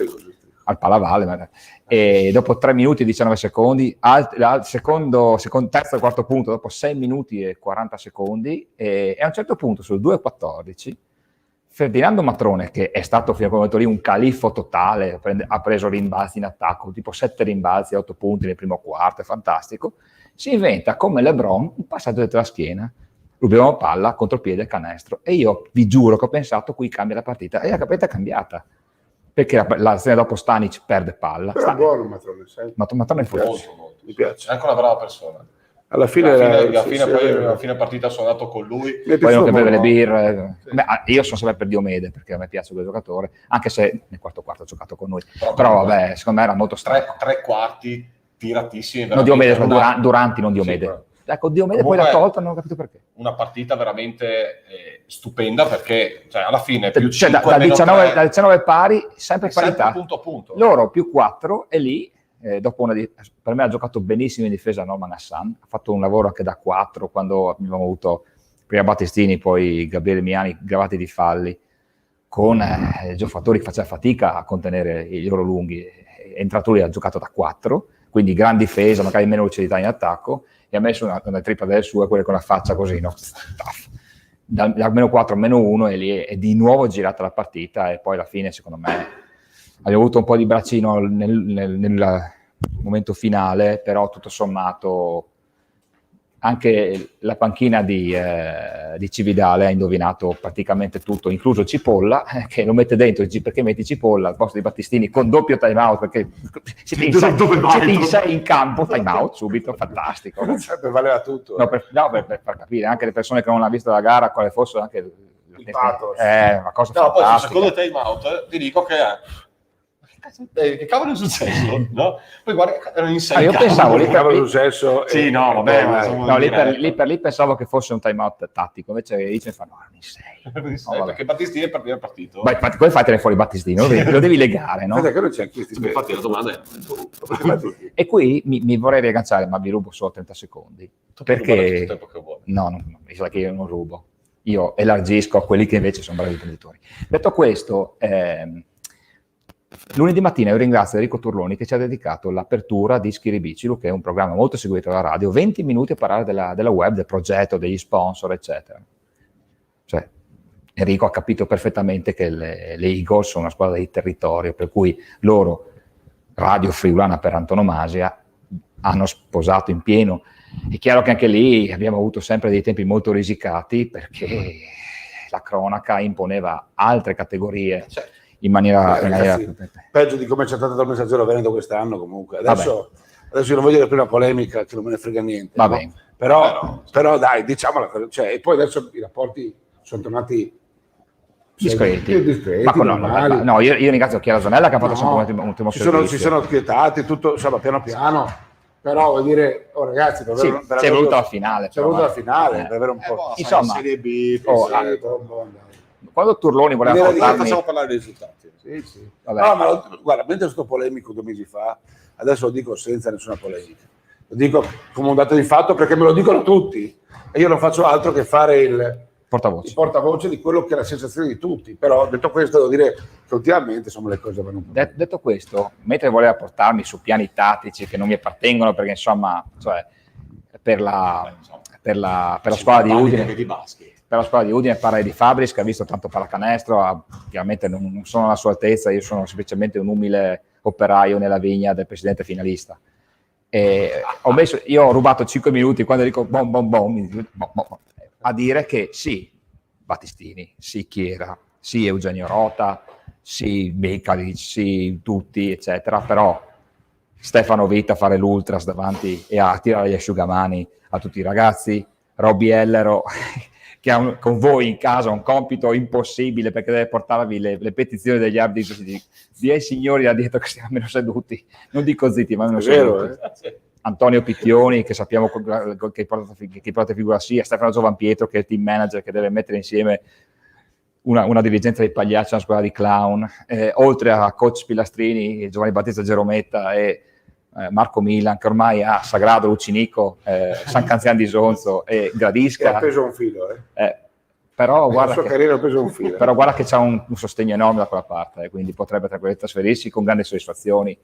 Al Palavalle, e dopo 3 minuti e 19 secondi, terzo e quarto punto, dopo 6 minuti e 40 secondi, e a un certo punto sul 2-14 Ferdinando Matrone, che è stato fino a quel momento lì un califfo totale, ha preso rimbalzi in attacco, tipo 7 rimbalzi, 8 punti nel primo quarto, è fantastico, si inventa come LeBron un passaggio dietro la schiena, rubiamo palla, contropiede, canestro, e io vi giuro che ho pensato qui cambia la partita, e la partita è cambiata, perché l'azione dopo Stanic perde palla. Però è buono Matrone, sai? Matrone è forte. Molto. Mi piace. È anche una brava persona. Alla fine, a fine partita sono andato con lui. Poi non che beve le birre. Io sono sempre per Diomede perché a me piace quel giocatore, anche se nel quarto ha giocato con noi. Però vabbè, secondo me era molto strano. 3 quarti tiratissimi. Non Diomede, Duranti, non Diomede. Sì, ecco, Diomede poi l'ha tolto, non ho capito perché. Una partita veramente stupenda perché alla fine più 5 da 19 pari, sempre parità. Punto a punto. Loro più 4 e lì dopo per me ha giocato benissimo in difesa Norman Hassan, ha fatto un lavoro anche da 4 quando abbiamo avuto prima Battistini, poi Gabriele Miani gravati di falli, con Giofatori che faceva fatica a contenere i loro lunghi, è entrato lui, ha giocato da 4, quindi gran difesa, magari meno lucidità in attacco, e ha messo una tripla delle sue, quelle con la faccia così, no? Da meno 4 a meno 1 e lì è di nuovo girata la partita, e poi alla fine secondo me abbiamo avuto un po' di braccino nel momento finale, però tutto sommato anche la panchina di Cividale ha indovinato praticamente tutto, incluso Cipolla, che lo mette dentro, perché metti Cipolla al posto di Battistini con doppio time out, perché siete in 6 in campo, time out subito, fantastico. Valeva tutto. No, per far capire anche le persone che non hanno visto la gara quale fosse anche una cosa fantastica. Poi sul secondo time out ti dico che che cavolo è successo? No? Poi guarda, erano in 6 io pensavo lì per lì successo. Sì, no, vabbè, lì per lì pensavo che fosse un time out tattico, invece dice no, erano in 6. Perché Battistini è partito. Come fatene fuori Battistini? Lo devi legare, no? Che non c'è infatti la domanda è e qui mi vorrei riagganciare, ma vi rubo solo 30 secondi. Perché no, che io non rubo. Io elargisco a quelli che invece sono bravi imprenditori. Detto questo, lunedì mattina io ringrazio Enrico Turloni che ci ha dedicato l'apertura di Schiribicilu, che è un programma molto seguito dalla radio, 20 minuti a parlare della web, del progetto, degli sponsor, eccetera. Cioè, Enrico ha capito perfettamente che le Eagles sono una squadra di territorio, per cui loro, radio friulana per antonomasia, hanno sposato in pieno. È chiaro che anche lì abbiamo avuto sempre dei tempi molto risicati, perché la cronaca imponeva altre categorie. Certo. In maniera peggio di come c'è stato dal Messaggero Veneto quest'anno. Comunque adesso io non voglio dire più una polemica che non me ne frega niente, no? però dai, diciamola, cioè, e poi adesso i rapporti sono tornati discreti, io ringrazio Chiara Zanella che ha fatto sempre un ottimo servizio. Si sono quietati tutto, insomma, piano piano, però vuol dire ragazzi, c'è voluta la finale, per avere un po', insomma, Serie B, quando Turloni voleva portarmi... facciamo parlare dei risultati. Sì. No, ma guarda, mentre sono polemico 2 mesi fa, adesso lo dico senza nessuna polemica. Lo dico come un dato di fatto perché me lo dicono tutti e io non faccio altro che fare il portavoce di quello che è la sensazione di tutti. Però detto questo devo dire che ultimamente insomma le cose vanno un po'. Detto questo, mentre voleva portarmi su piani tattici che non mi appartengono, perché insomma, cioè, per la squadra di Udine... Per la squadra di Udine parla di Fabris che ha visto tanto pallacanestro, chiaramente non sono alla sua altezza, io sono semplicemente un umile operaio nella vigna del presidente finalista. Io ho rubato 5 minuti quando dico a dire che sì, Battistini, sì Chiera, sì Eugenio Rota, sì Bekalic, sì tutti, eccetera, però Stefano Vita a fare l'ultras davanti e a tirare gli asciugamani a tutti i ragazzi, Robby Ellero che ha con voi in casa un compito impossibile perché deve portarvi le petizioni degli arbitri di signori da dietro che stiamo meno seduti, non dico zitti ma meno seduti. Antonio Picchioni che sappiamo che porta figura sia, Stefano Giovanpietro che è il team manager che deve mettere insieme una dirigenza di pagliacci, una squadra di clown, oltre a coach Pilastrini, Giovanni Battista Gerometta e Marco Milan, che ormai ha Sagrado, Lucinico, San Canzian di Sonzo e Gradisca. Ha preso un filo, Però la sua carriera ha preso un filo. Però guarda che c'ha un sostegno enorme da quella parte, quindi potrebbe tra virgolette trasferirsi con grandi soddisfazioni.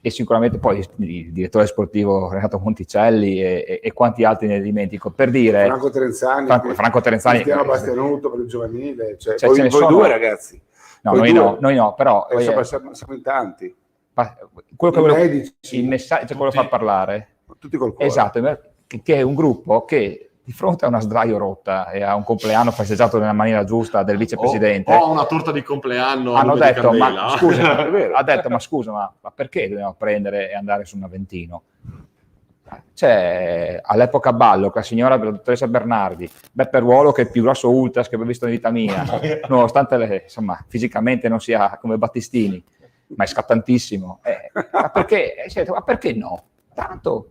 E sicuramente poi il direttore sportivo Renato Monticelli e quanti altri ne dimentico, per dire Franco Terenzani, Cristiano Bastianuto per il giovanile, voi due ragazzi. No, noi no, però siamo in tanti. Quello il messaggio quello fa parlare. Tutti col cuore. Esatto, che è un gruppo che di fronte a una sdraio rotta e a un compleanno festeggiato nella maniera giusta del vicepresidente o una torta di compleanno hanno detto ma scusa ma perché dobbiamo prendere e andare su un Aventino? C'è all'epoca Ballo, la signora la dottoressa Bernardi, Beppe Ruolo che è il più grosso ultras che abbia visto in vita mia, nonostante insomma fisicamente non sia come Battistini, ma è scattantissimo. Ma perché no? Tanto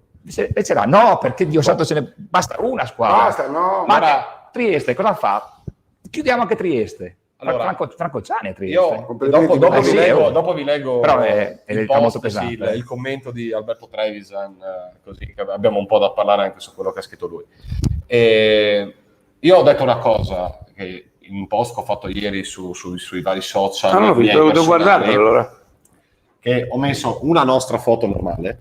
no, perché Dio santo ce ne basta una squadra. Basta, no. Ma Trieste cosa fa? Chiudiamo anche Trieste. Allora, Franco Gianni a Trieste. Io dopo vi leggo però è molto pesante. Il commento di Alberto Trevisan, così che abbiamo un po' da parlare anche su quello che ha scritto lui. Io ho detto una cosa che in un post che ho fatto ieri sui vari social. Devo guardarlo allora. Che ho messo una nostra foto normale.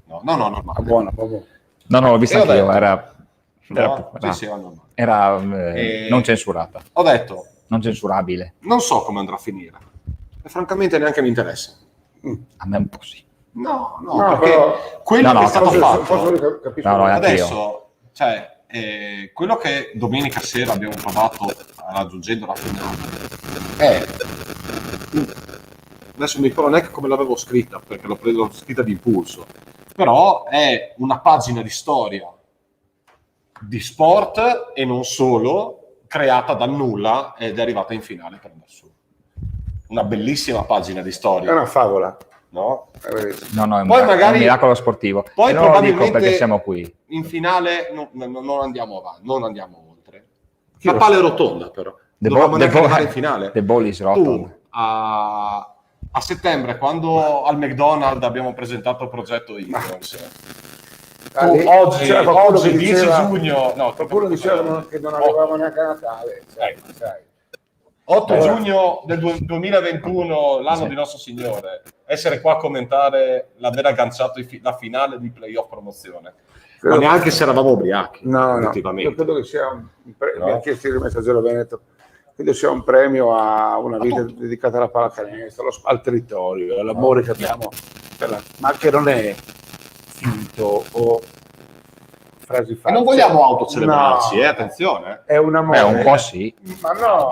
No, normale. Buona. No, l'ho vista anche io, era non censurata. Ho detto non censurabile. Non so come andrà a finire. E francamente neanche mi interessa. A me un po' sì. No, perché quello che è stato fatto adesso, quello che domenica sera abbiamo provato raggiungendo la finale adesso mi ricordo neanche come l'avevo scritta, perché l'ho preso scritta di impulso, però è una pagina di storia di sport e non solo, creata dal nulla ed è arrivata in finale per andare su. Una bellissima pagina di storia. È una favola. No, è un miracolo sportivo. Poi non probabilmente lo dico perché siamo qui. In finale non andiamo avanti, non andiamo oltre. La palla è rotonda, però. Dovevamo andare in finale. The ball is rotten. A settembre, quando al McDonald's abbiamo presentato il progetto Eagles, oggi 10 giugno, qualcuno diceva che non avevamo neanche a Natale. 8 giugno del 2021, l'anno di Nostro Signore, essere qua a commentare l'aver agganciato la finale di playoff promozione. Ma neanche se eravamo ubriachi. No, io credo che sia mi ha chiesto il Messaggero Veneto. Credo sia un premio a una vita dedicata alla pallacanestro, al territorio, all'amore che abbiamo ma che non è finto o frasi fatte. E non vogliamo autocelebrarci, attenzione. È un amore. Un po' sì. Ma no.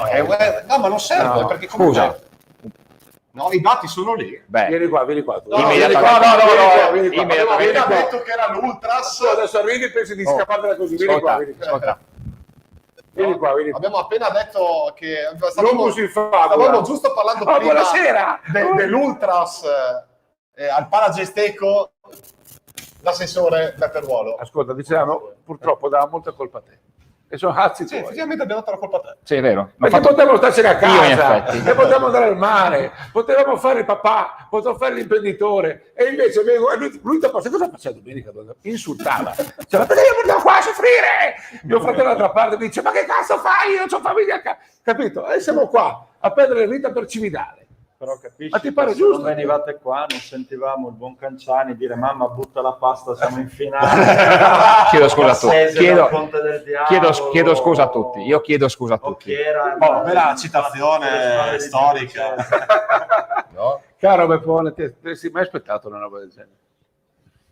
Ma non serve, perché scusa. No, i dati sono lì. Vieni qua. Vieni qua. Appena detto che era l'Ultras. Adesso arrivi e pensi di scappartela così. Vieni qua. Abbiamo appena detto che stavamo giusto parlando prima dell'Ultras al Palagesteco, l'assessore Beppe Ruolo. Ascolta, dicevamo, purtroppo dava molta colpa a te. E sono cazzi tuoi. Effettivamente abbiamo dato la colpa a te. Sì, è vero. Perché potevamo starcene a casa, e potevamo andare al mare, potevamo fare il papà, potevamo fare l'imprenditore, e invece lui dopo, sai cosa faceva domenica? Insultava. Diceva, perché io vengo qua a soffrire? Mio fratello dall'altra parte dice, ma che cazzo fai? Io ho famiglia a casa. Capito? E siamo qua a perdere vita per Cividale. Però capisci, ma ti pare se giusto? non venivate qua non sentivamo il buon Canciani dire mamma butta la pasta, siamo in finale. Chiedo scusa a tutti. Chiedo scusa a tutti. Io chiedo scusa a tutti. Bella citazione storica. No? Caro Beppone, ti sei mai aspettato una roba del genere?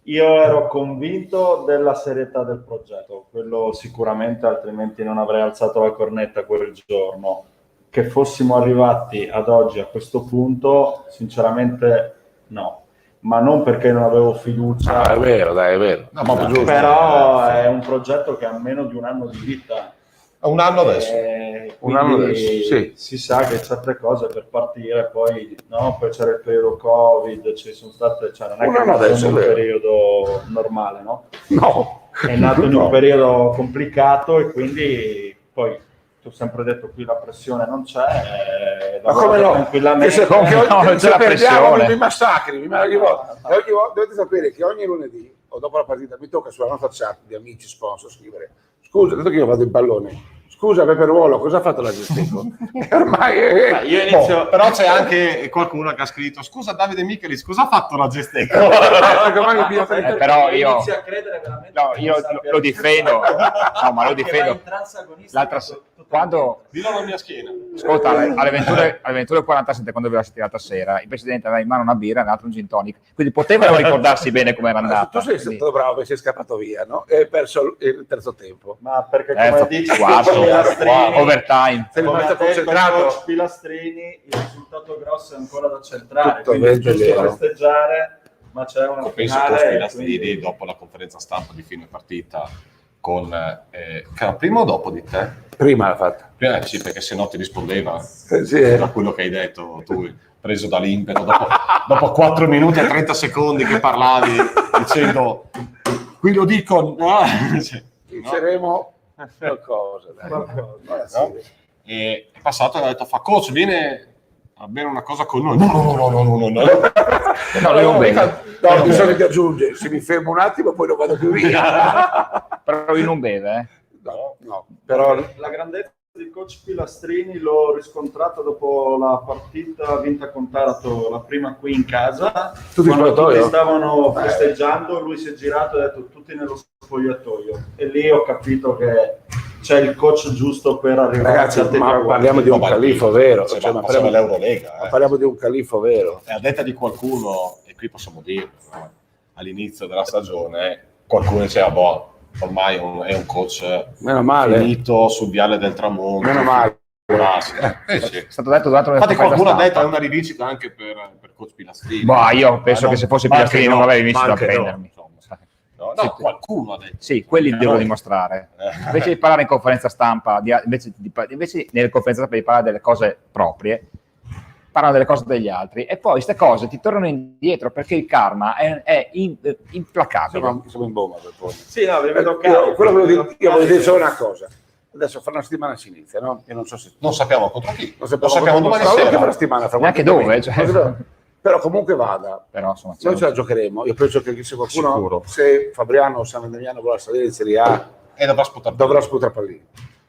Io ero convinto della serietà del progetto, quello sicuramente, altrimenti non avrei alzato la cornetta quel giorno. Che fossimo arrivati ad oggi a questo punto, sinceramente no, ma non perché non avevo fiducia. È vero. No, ma giusto. Però è un progetto che ha meno di un anno di vita. Un anno adesso. Sì. Si sa che certe cose per partire poi c'era il periodo Covid, ci sono state, non è che è un periodo normale, no? No. È nato in un periodo complicato e quindi poi ti ho sempre detto qui la pressione non c'è, Ma come no? Tranquillamente. Se c'è la pressione. Mi massacri, ogni volta dovete sapere che ogni lunedì o dopo la partita mi tocca sulla nostra chat di amici sponsor scrivere: scusa, dato che io vado in pallone, scusa Peperuolo, cosa ha fatto la Gesteco? Ormai io inizio... però c'è anche qualcuno che ha scritto: scusa Davide Michelis, cosa ha fatto la Gesteco? Però io inizio a credere veramente. No, io lo difendo. No, ma lo difendo. Quando Dillo alla mia schiena. ascolta, alle 21:47, quando aveva tirata sera, il presidente aveva in mano una birra e un altro un gin tonic, quindi potevano ricordarsi bene come era andata. Tu sei stato bravo perché sei scappato via, no? E hai perso il terzo tempo. Ma perché come dici quarto, Pilastrini, overtime. Sei come rimasto ha detto il concentrato. coach Pilastrini, il risultato grosso è ancora da centrare, Tutto quindi è vero, giusto vero. festeggiare, ma c'è una Penso che finale. Pilastrini Quindi... dopo la conferenza stampa di fine partita con che era prima o dopo di te? Prima l'ha fatta. Sì, perché se no ti rispondeva Sì. da quello che hai detto tu, preso dall'impeto dopo 4 minuti e 30 secondi che parlavi dicendo qui lo dico, Diceremo qualcosa. No? E è passato e ha detto: fa coach, viene a bere una cosa con noi. No. No, lui non beve. No, bisogna che aggiunge, se mi fermo un attimo poi non vado più via. Però lui non beve, No, però la grandezza del coach Pilastrini l'ho riscontrata dopo la partita vinta con Taranto, la prima qui in casa. Quando tutti stavano festeggiando, lui si è girato e ha detto: tutti nello spogliatoio. E lì ho capito che c'è il coach giusto per arrivare. Ragazzi, ma parliamo di un califfo vero, ma parliamo dell'Eurolega. Parliamo di un califfo vero. E a detta di qualcuno, e qui possiamo dirlo, all'inizio della stagione qualcuno diceva: boh, ormai è un coach meno male, finito sul viale del tramonto. Meno male. Sì. È stato detto durante Infatti qualcuno ha detto è una rivincita anche per coach Pilastrini. Boh, io penso che se fosse Pilastrini non avrei iniziato a prendermi. No, qualcuno ha detto. Sì, quelli devo dimostrare. Invece di parlare in conferenza stampa, invece nelle conferenze stampa di parlare delle cose proprie, parlano delle cose degli altri e poi queste cose ti tornano indietro perché il karma è implacabile. Siamo in bomba per poi. Sì, no, vi vedo io voglio dire solo una cosa. Adesso fra una settimana si inizia, no? Io non so se non sappiamo contro chi. Non sappiamo domani sera. Una settimana, fra neanche dove. Cioè. Però comunque vada. Però, insomma, noi ce la giocheremo. Io penso che se qualcuno, se Fabriano o San Vendemiano vuole salire in Serie A, e dovrà sputare pallini.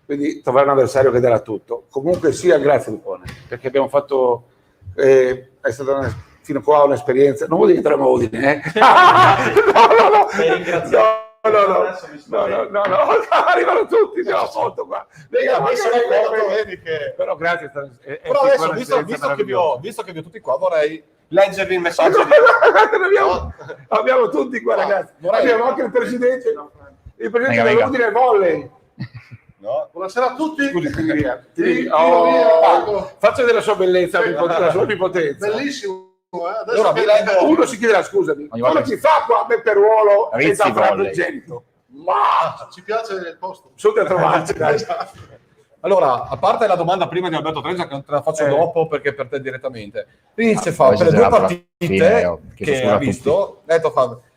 Quindi troverà un avversario che darà tutto. Comunque sia, grazie Lupone, perché abbiamo fatto è stata fino a qua un'esperienza. Non vuol dire che tre Modine, No. Arrivano tutti, ce l'ho fatto qua. Però grazie. Però adesso, visto che vi ho tutti qua, vorrei leggervi il messaggio abbiamo tutti qua, ragazzi. Abbiamo anche il presidente dell'Udine Volley. No. Buonasera a tutti. Faccio della sua bellezza, la sua onnipotenza. Bellissimo. Allora, uno si chiederà: scusami, cosa ci fa qua a Peperuolo e San Francisco? Ma ci piace il posto. Su da trovarci, dai. Allora, a parte la domanda prima di Alberto Trezza, che non te la faccio dopo perché per te direttamente. Inizia per le 2 partite che ha visto,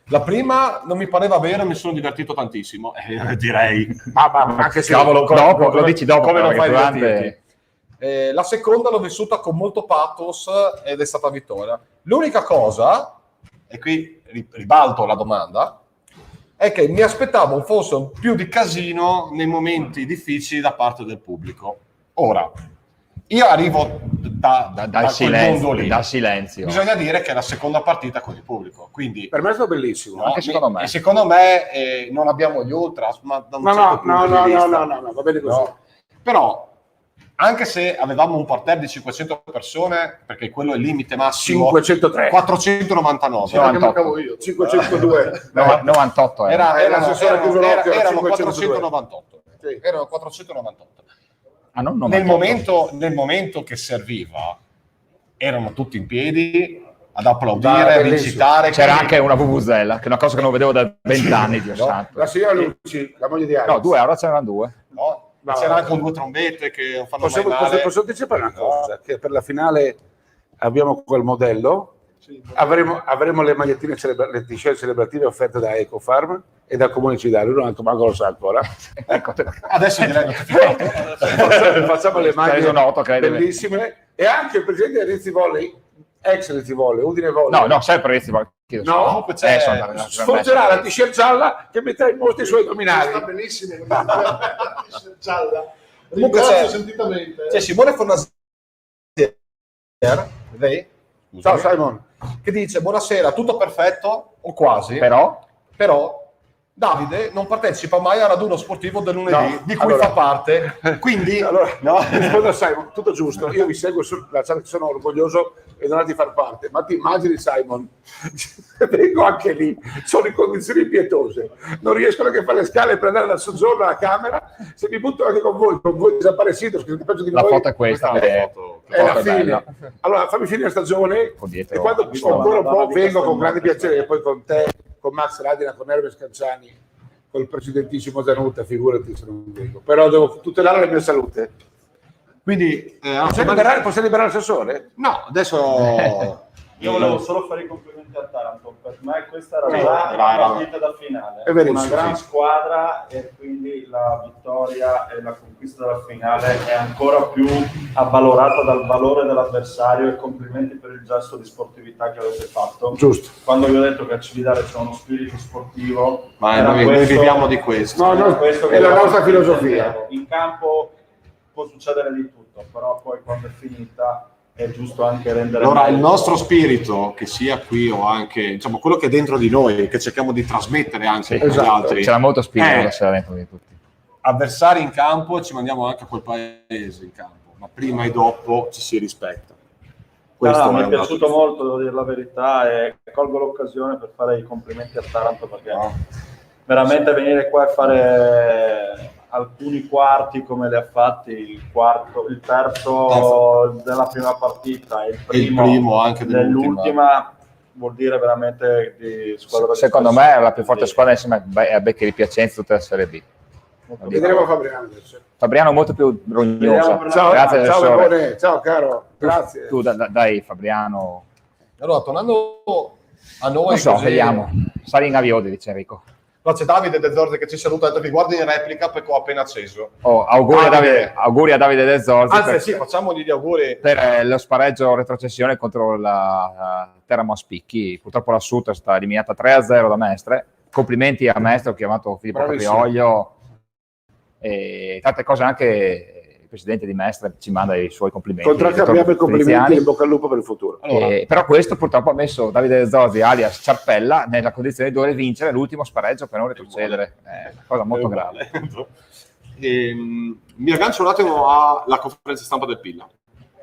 la prima non mi pareva vero, mi sono divertito tantissimo, direi. Ma anche se cavolo, dopo, lo dici dopo, come non fai durante... La seconda l'ho vissuta con molto pathos ed è stata vittoria. L'unica cosa, e qui ribalto la domanda, è che mi aspettavo fosse un più di casino nei momenti difficili da parte del pubblico. Ora, io arrivo dal silenzio. Bisogna dire che è la seconda partita con il pubblico, quindi per me è stato bellissimo. Anche secondo me. E secondo me non abbiamo gli ultras, ma da un certo punto di vista. No, va bene così. No. Però anche se avevamo un parterre di 500 persone, perché quello è il limite massimo, 503, 499, sì, 98. Io, 502, 98 erano 498. Sì. Erano 498. Nel momento che serviva, erano tutti in piedi ad applaudire, ad incitare. C'era anche una vuvuzela, che è una cosa che non vedevo da 20 anni. Dio santo. La signora Luci, la moglie di Alex. No, 2, ora c'erano 2. No. C'era anche 2 trombette che non fanno mai male. Posso anticipare una cosa? Che per la finale abbiamo quel modello avremo le magliettine le t-shirt celebrative offerte da Ecofarm e dal Comune Ciudad. Lui non manco lo sa ancora. Adesso direi facciamo le maglie noto, bellissime. E anche il presidente Rizzi Volley, ex Rizzi Volley, Udine Volley. No, sempre Rizzi Volley. No, sforgerà la t-shirt gialla che metterà in mostra i suoi addominali. Sta benissimo. Gialla. Comunque Ringrazio sentitamente. c'è Simone Fornasier, lei? Ciao Simon. Che dice: buonasera, tutto perfetto o quasi, Però Davide non partecipa mai al raduno sportivo del lunedì, No, di cui allora- fa parte, quindi Allora, rispondo a Simon, tutto giusto. Io vi seguo sulla chat, sono orgoglioso e non di far parte. Ma ti immagini, Simon? Vengo anche lì, sono in condizioni pietose, non riesco neanche a fare le scale per andare dal soggiorno alla camera. Se mi butto anche con voi desaparecido, siete peggio di la voi. foto è questa. Questa È la foto è fine. bella. Allora, fammi finire la stagione Dietro. e quando ho ancora un po' vengo con grande piacere, e poi con te, con Max Radina, con Hermes Canciani, col presidentissimo Zanuta, figurati se non vengo. Però devo tutelare la mia salute. quindi Possiamo liberare l'assessore? no, adesso Io volevo solo fare i complimenti a Taranto, per me questa era Sì, già era- una partita da finale, È verissimo, una gran sì. squadra e quindi la vittoria e la conquista della finale è ancora più avvalorata dal valore dell'avversario e complimenti per il gesto di sportività che avete fatto. Giusto. Quando vi ho detto che a Cividale c'è uno spirito sportivo, ma era noi questo- viviamo di questo. No, questo che è la io nostra filosofia. intendevo. In campo può succedere di tutto, però poi quando è finita è giusto anche rendere Allora, il meglio. nostro spirito, che sia qui o anche, diciamo, quello che è dentro di noi, che cerchiamo di trasmettere anche agli esatto. altri, C'era molto spirito Eh. la sera dentro di tutti. avversari in campo e ci mandiamo anche a quel paese in campo, ma prima e dopo ci si rispetta. Questo Mi è è un piaciuto dato. molto, devo dire la verità, e colgo l'occasione per fare i complimenti a Taranto perché veramente venire qua e fare alcuni quarti come li ha fatti, il terzo della prima partita e il primo anche dell'ultima, vuol dire veramente di squadra di Secondo me spessore. è la più forte squadra insieme a Becchi di Piacenza tutta la Serie B. Vedremo Fabriano adesso. Fabriano molto più Vediamo rognosa. per la- Ciao, Grazie, ciao, assessore. Barbone. Ciao caro, grazie. Tu dai Fabriano. Allora, tornando a noi, Non so, così- vediamo. Sali in avione, dice Enrico. No, c'è Davide De Zorzi che ci saluta, ha detto che guardi in replica perché ho appena acceso. Oh, auguri a Davide De Zorzi Anzi, per, sì, facciamogli gli auguri. per lo spareggio retrocessione contro la Teramo Spicchi. Purtroppo l'Assunta è stata eliminata 3-0 da Mestre. Complimenti a Mestre, ho chiamato Filippo Bravissimo. Caprioglio e tante cose anche il presidente di Mestre ci manda i suoi complimenti. Contraccambiamo i complimenti Tiziani. e in bocca al lupo per il futuro. Allora, Però questo purtroppo ha messo Davide De Zorzi alias Ciarpella nella condizione di dover vincere l'ultimo spareggio per non retrocedere. È una cosa molto grave. Mi aggancio un attimo alla conferenza stampa del Pilla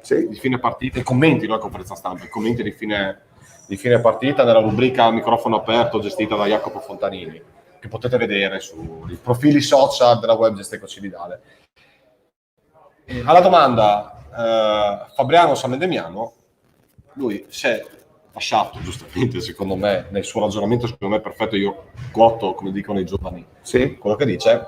Sì. di fine partita, i commenti, non la conferenza stampa, i commenti di fine partita nella rubrica microfono aperto gestita da Jacopo Fontanini, che potete vedere sui profili social della web Gesteco Cividale. Alla domanda Fabriano San Demiano, lui si è lasciato giustamente, secondo me, nel suo ragionamento, secondo me perfetto, io quoto, come dicono i giovani, Sì. quello che dice: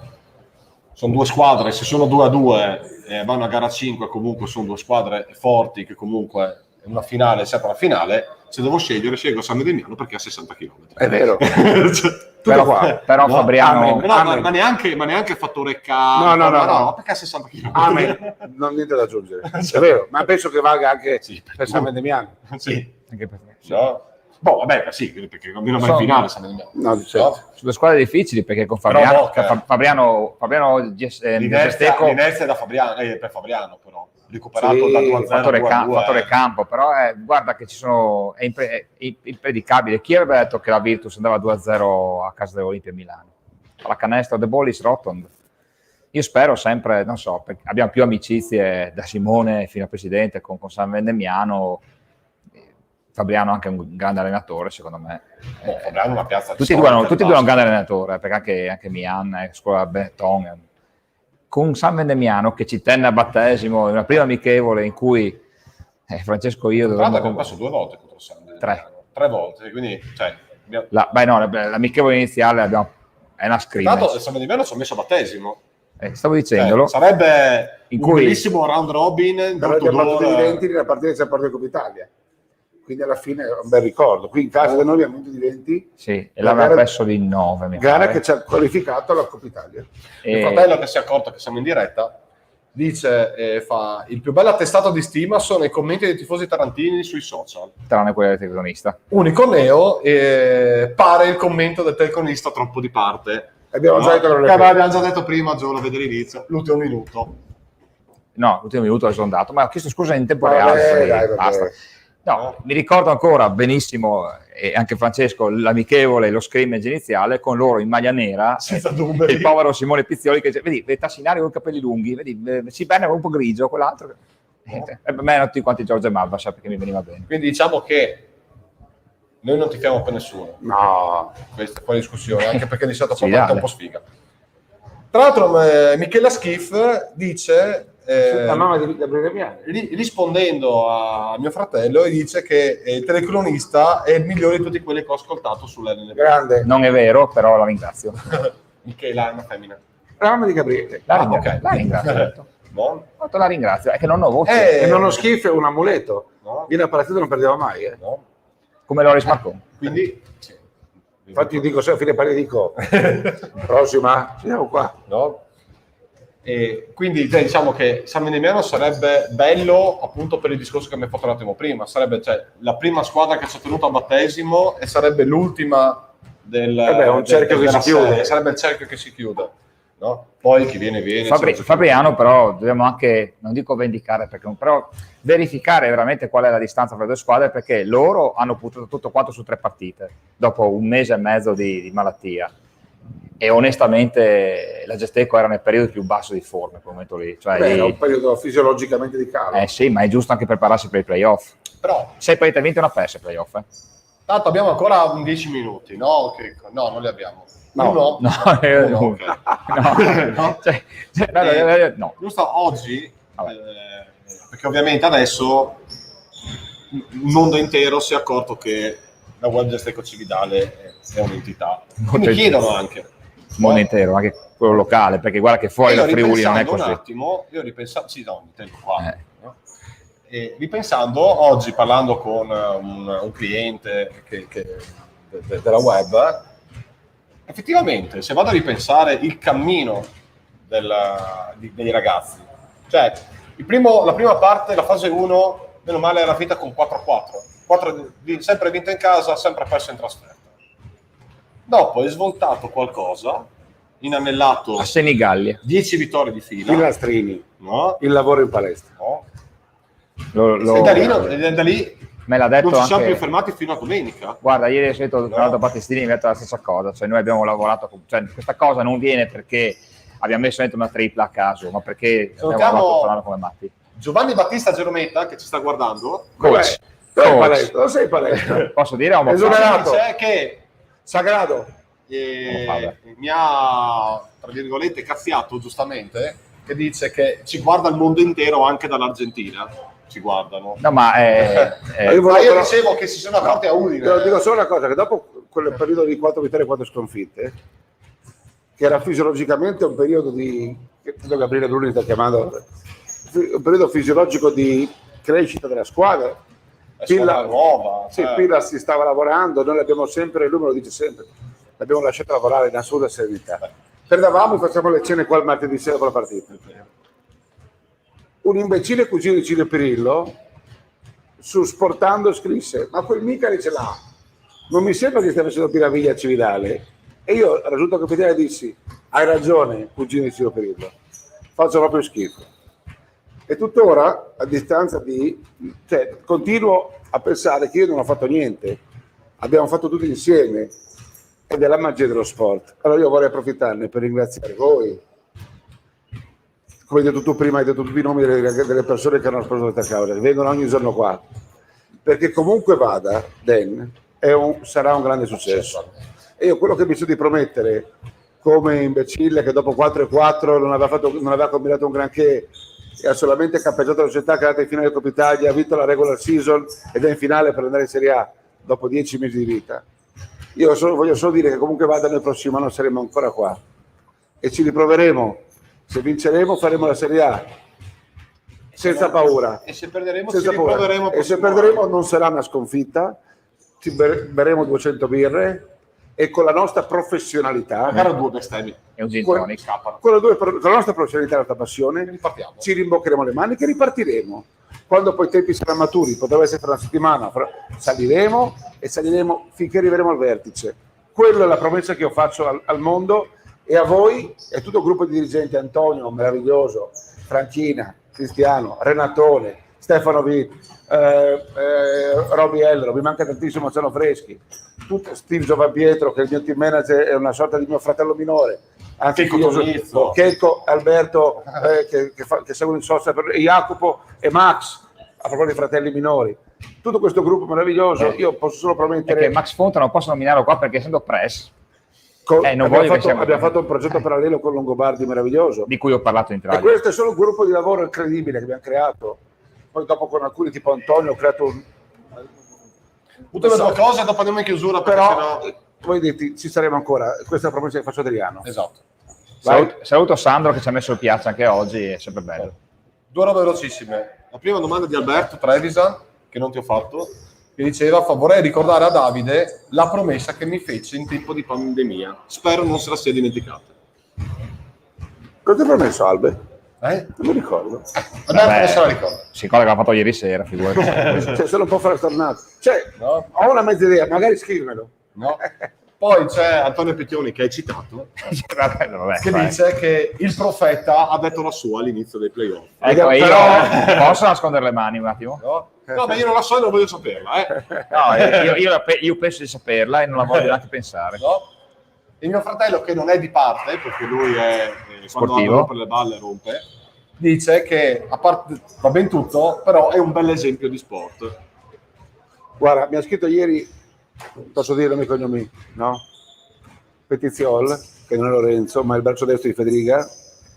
sono due squadre, se sono 2-2 e vanno a gara 5, comunque sono due squadre forti, che comunque una finale è sempre una finale. Se devo scegliere, scelgo San Demiano perché ha 60 km. È vero. Però, qua. però No, Fabriano, ma neanche fattore campo, No. perché ha 60 km. Amen. Non niente da aggiungere. È vero, ma penso che valga anche Sì, per San Demiano. Sì. anche per- No. Boh, vabbè, sì, perché almeno va in So- finale San Demiano. No, certo. No? Sulle squadre difficili perché con Però Fabriano, Bocca. Fabriano Gesteco L'inerzia è da Fabriano, per Fabriano, però recuperato Sì, da 2-0 fattore campo, però guarda che ci sono, è impredicabile. Chi avrebbe detto che la Virtus andava 2-0 a casa dell'Olimpia Milano? La canestro The Ball is Rottond. Io spero sempre, non so, perché abbiamo più amicizie da Simone fino al presidente con San Vendemiano. Fabriano è anche un grande allenatore, secondo me. Fabriano è una piazza Tutti due hanno un grande allenatore, perché anche Mian è scuola Benetton. Con San Vendemiano che ci tenne a battesimo in una prima amichevole in cui Francesco e io Abbiamo dovevamo perso 2 volte contro San Demiano. 3. 3 volte, quindi cioè, l'amichevole iniziale è una Tanto scrimmage. San Demiano ci ha messo a battesimo. Stavo dicendolo. Sarebbe In un cui- bellissimo round robin Però abbiamo d'oro. tutti i 20 nella partita di San Porto Coppa Italia. quindi alla fine è un bel ricordo. Qui in casa da noi abbiamo vinto di 20. Sì, e l'aveva perso di 9. Gara che ci ha qualificato alla Coppa Italia. Il fratello, che si è accorto che siamo in diretta, dice, il più bello attestato di stima sono i commenti dei tifosi tarantini sui social. Tranne quello del telecronista. Unico neo, pare il commento del telecronista troppo di parte. Abbiamo già detto che abbiamo già detto prima, Gio, lo vede all'inizio, l'ultimo minuto. No, l'ultimo minuto sono andato, ma ho chiesto scusa in tempo Vabbè, reale. dai, Basta. No, mi ricordo ancora benissimo, e anche Francesco, l'amichevole, lo scrimmage iniziale, con loro in maglia nera, Senza e numeri. il povero Simone Pizzioli che dice, vedi, Tassinari con i capelli lunghi, vedi, si bene un po' grigio, quell'altro. Per me erano tutti quanti Giorgio e Malvas, perché mi veniva bene. Quindi diciamo che noi non tifiamo per nessuno. No. Questa è fuori discussione, anche perché di solito Sì, è un dai. po' sfiga. Tra l'altro Michela Schiff dice, La mamma di Gabriele Miani. rispondendo a mio fratello, e dice che il telecronista è il migliore di tutti quelli che ho ascoltato sull'NLP. Grande. Non è vero, però la ringrazio. Michela è una femmina. La mamma di Gabriele. La Ah, ringrazio, ok. la ringrazio. ho detto. No? Ho detto la ringrazio, è che non ho voce. E non ho schifo, è un amuleto. No? Viene a partita non perdeva mai. No? Come Loris Marcon. Quindi... sì. Infatti io dico, se a fine partita dico, prossima, siamo qua. No? E quindi diciamo che San Minimiano sarebbe bello appunto per il discorso che mi hai fatto un attimo prima, sarebbe la prima squadra che ci ha tenuto a battesimo e sarebbe l'ultima del un cerchio che della si chiude. serie, sarebbe il cerchio che si chiude, no? Poi chi viene Fabriano però dobbiamo anche, non dico vendicare, però verificare veramente qual è la distanza fra le due squadre, perché loro hanno buttato tutto quanto su 3 partite dopo un mese e mezzo di malattia, e onestamente la Gesteco era nel periodo più basso di forma in quel momento lì, cioè Era un periodo fisiologicamente di calo. sì, ma è giusto anche prepararsi per i playoff. Però 6 partite vinte e una persa ai playoff. tanto abbiamo ancora 10 minuti, no? No, non li abbiamo. No. Uno? No, Uno, ok. no. No. Giusto oggi, perché ovviamente adesso il mondo intero si è accorto che la web Gesteco Cividale è un'entità. Mi chiedono anche. Mondo intero, anche quello locale, perché guarda che fuori da Friuli non è così. Un attimo, io ripensavo, sì, no, intendo qua. No? E ripensando, oggi parlando con un cliente della web, effettivamente, se vado a ripensare il cammino dei ragazzi, cioè la prima parte, la fase 1, meno male era finita con 4-4, sempre vinto in casa, sempre perso in trasferta. Dopo è svoltato qualcosa, inanellato A Senigallia. 10 vittorie di fila, Pilastrini, no? il lavoro in palestra. No. E Da lì me l'ha detto non ci siamo più anche. fermati fino a domenica. Guarda, ieri ho sentito Leonardo Battistini mi ha detto la stessa cosa, cioè noi abbiamo lavorato, cioè questa cosa non viene perché abbiamo messo dentro una tripla a caso, ma perché abbiamo lavorato per l'anno come matti. Giovanni Battista Gerometta, che ci sta guardando, Coach. Dove sei palestra? Dove sei palestra? Posso dire? Esonerato. dice che Sagrado. mi ha, tra virgolette, cazziato giustamente, che dice che ci guarda il mondo intero anche dall'Argentina. Ci guardano. No, ma Io dicevo che si sono accorti a Udine. Dico solo una cosa, che dopo quel periodo di 4 vittorie e 4 sconfitte, che era fisiologicamente un periodo di, che Gabriele Bruni sta chiamando, un periodo fisiologico di crescita della squadra. Pilla nuova. Sì, Pilla si stava lavorando, noi l'abbiamo sempre, lui me lo dice sempre, l'abbiamo lasciato lavorare in assoluta serenità. Perdavamo e facciamo le cene qua il martedì sera per la partita. Un imbecille cugino di Ciro Pirillo su Sportando scrisse: ma quel Micali ce l'ha, non mi sembra che stia facendo piraviglia a Cividale. E io, raggiunto capitale, dissi: hai ragione, cugino di Ciro Pirillo, faccio proprio schifo. E tuttora, a distanza continuo a pensare che io non ho fatto niente, abbiamo fatto tutti insieme, ed è la magia dello sport. Allora io vorrei approfittarne per ringraziare voi, come hai detto tu prima, hai detto tutti i nomi delle persone che hanno preso questa causa, che vengono ogni giorno qua, perché comunque vada, Dan, sarà un grande successo. E io quello che mi sono di promettere, come imbecille che dopo 4-4 non aveva combinato un granché e ha solamente campeggiato la società, che è andata in finale di Coppa Italia, ha vinto la regular season ed è in finale per andare in Serie A dopo 10 mesi di vita. Io voglio solo dire che comunque vada, nel prossimo anno saremo ancora qua e ci riproveremo. Se vinceremo faremo la Serie A senza paura. E se perderemo Senza ci paura. riproveremo. E se perderemo non sarà una sconfitta, ci berremo 200 birre e con la nostra professionalità, Magari 2 bestemmi. È un gin con tonic. Scappano. con la nostra professionalità e la nostra passione, Ripartiamo. ci rimboccheremo le maniche e ripartiremo. Quando poi i tempi saranno maturi, potrebbe essere fra una settimana, saliremo e saliremo finché arriveremo al vertice. Quella è la promessa che io faccio al mondo e a voi e a tutto il gruppo di dirigenti, Antonio, meraviglioso, Franchina, Cristiano, Renatone, Stefano Vitt, Roby Ellero, mi manca tantissimo Marciano Freschi, Steve Giovanpietro che è il mio team manager, è una sorta di mio fratello minore, anche Checco, Alberto che seguono in social, Jacopo e Max, a proposito dei fratelli minori. Tutto questo gruppo meraviglioso, io posso solo promettere che Max Fonta non posso nominarlo qua perché essendo press abbiamo fatto un progetto parallelo con Longobardi meraviglioso, di cui ho parlato in e radio. questo è solo un gruppo di lavoro incredibile che abbiamo creato. Poi dopo con alcuni tipo Antonio ho creato Tutte le 2 cose, dopo andiamo in chiusura. però Sennò... voi dite ci saremo ancora, questa è la promessa che faccio a Adriano. Esatto. Saluto Sandro che ci ha messo il piazza anche oggi, è sempre bello. 2 robe velocissime. La prima domanda di Alberto Trevisan, che non ti ho fatto, che diceva: vorrei ricordare a Davide la promessa che mi fece in tempo di pandemia. Spero non se la sia dimenticata. Cosa ti hai promesso, Albe? Non mi ricordo. Alberto non se la ricorda. Si ricorda che l'ha fatto ieri sera, figurati. Cioè, se non può fare stornato. Cioè, No. ho una mezza idea, magari scrivimelo. No. Poi c'è Antonio Picchioni che hai citato, Vabbè, che vai. dice che il profeta ha detto la sua all'inizio dei playoff. Ecco, io Però- posso nascondere le mani un attimo? No, ma io non la so e non voglio saperla. No, io penso di saperla e non la voglio neanche pensare. No? Il mio fratello, che non è di parte, perché lui è quando Sportivo. rompe le balle rompe, dice che a parte va ben tutto, però è un bel esempio di sport. Guarda, mi ha scritto ieri, posso dire i cognomi, no? Petiziol, che non è Lorenzo, ma è il braccio destro di Federica,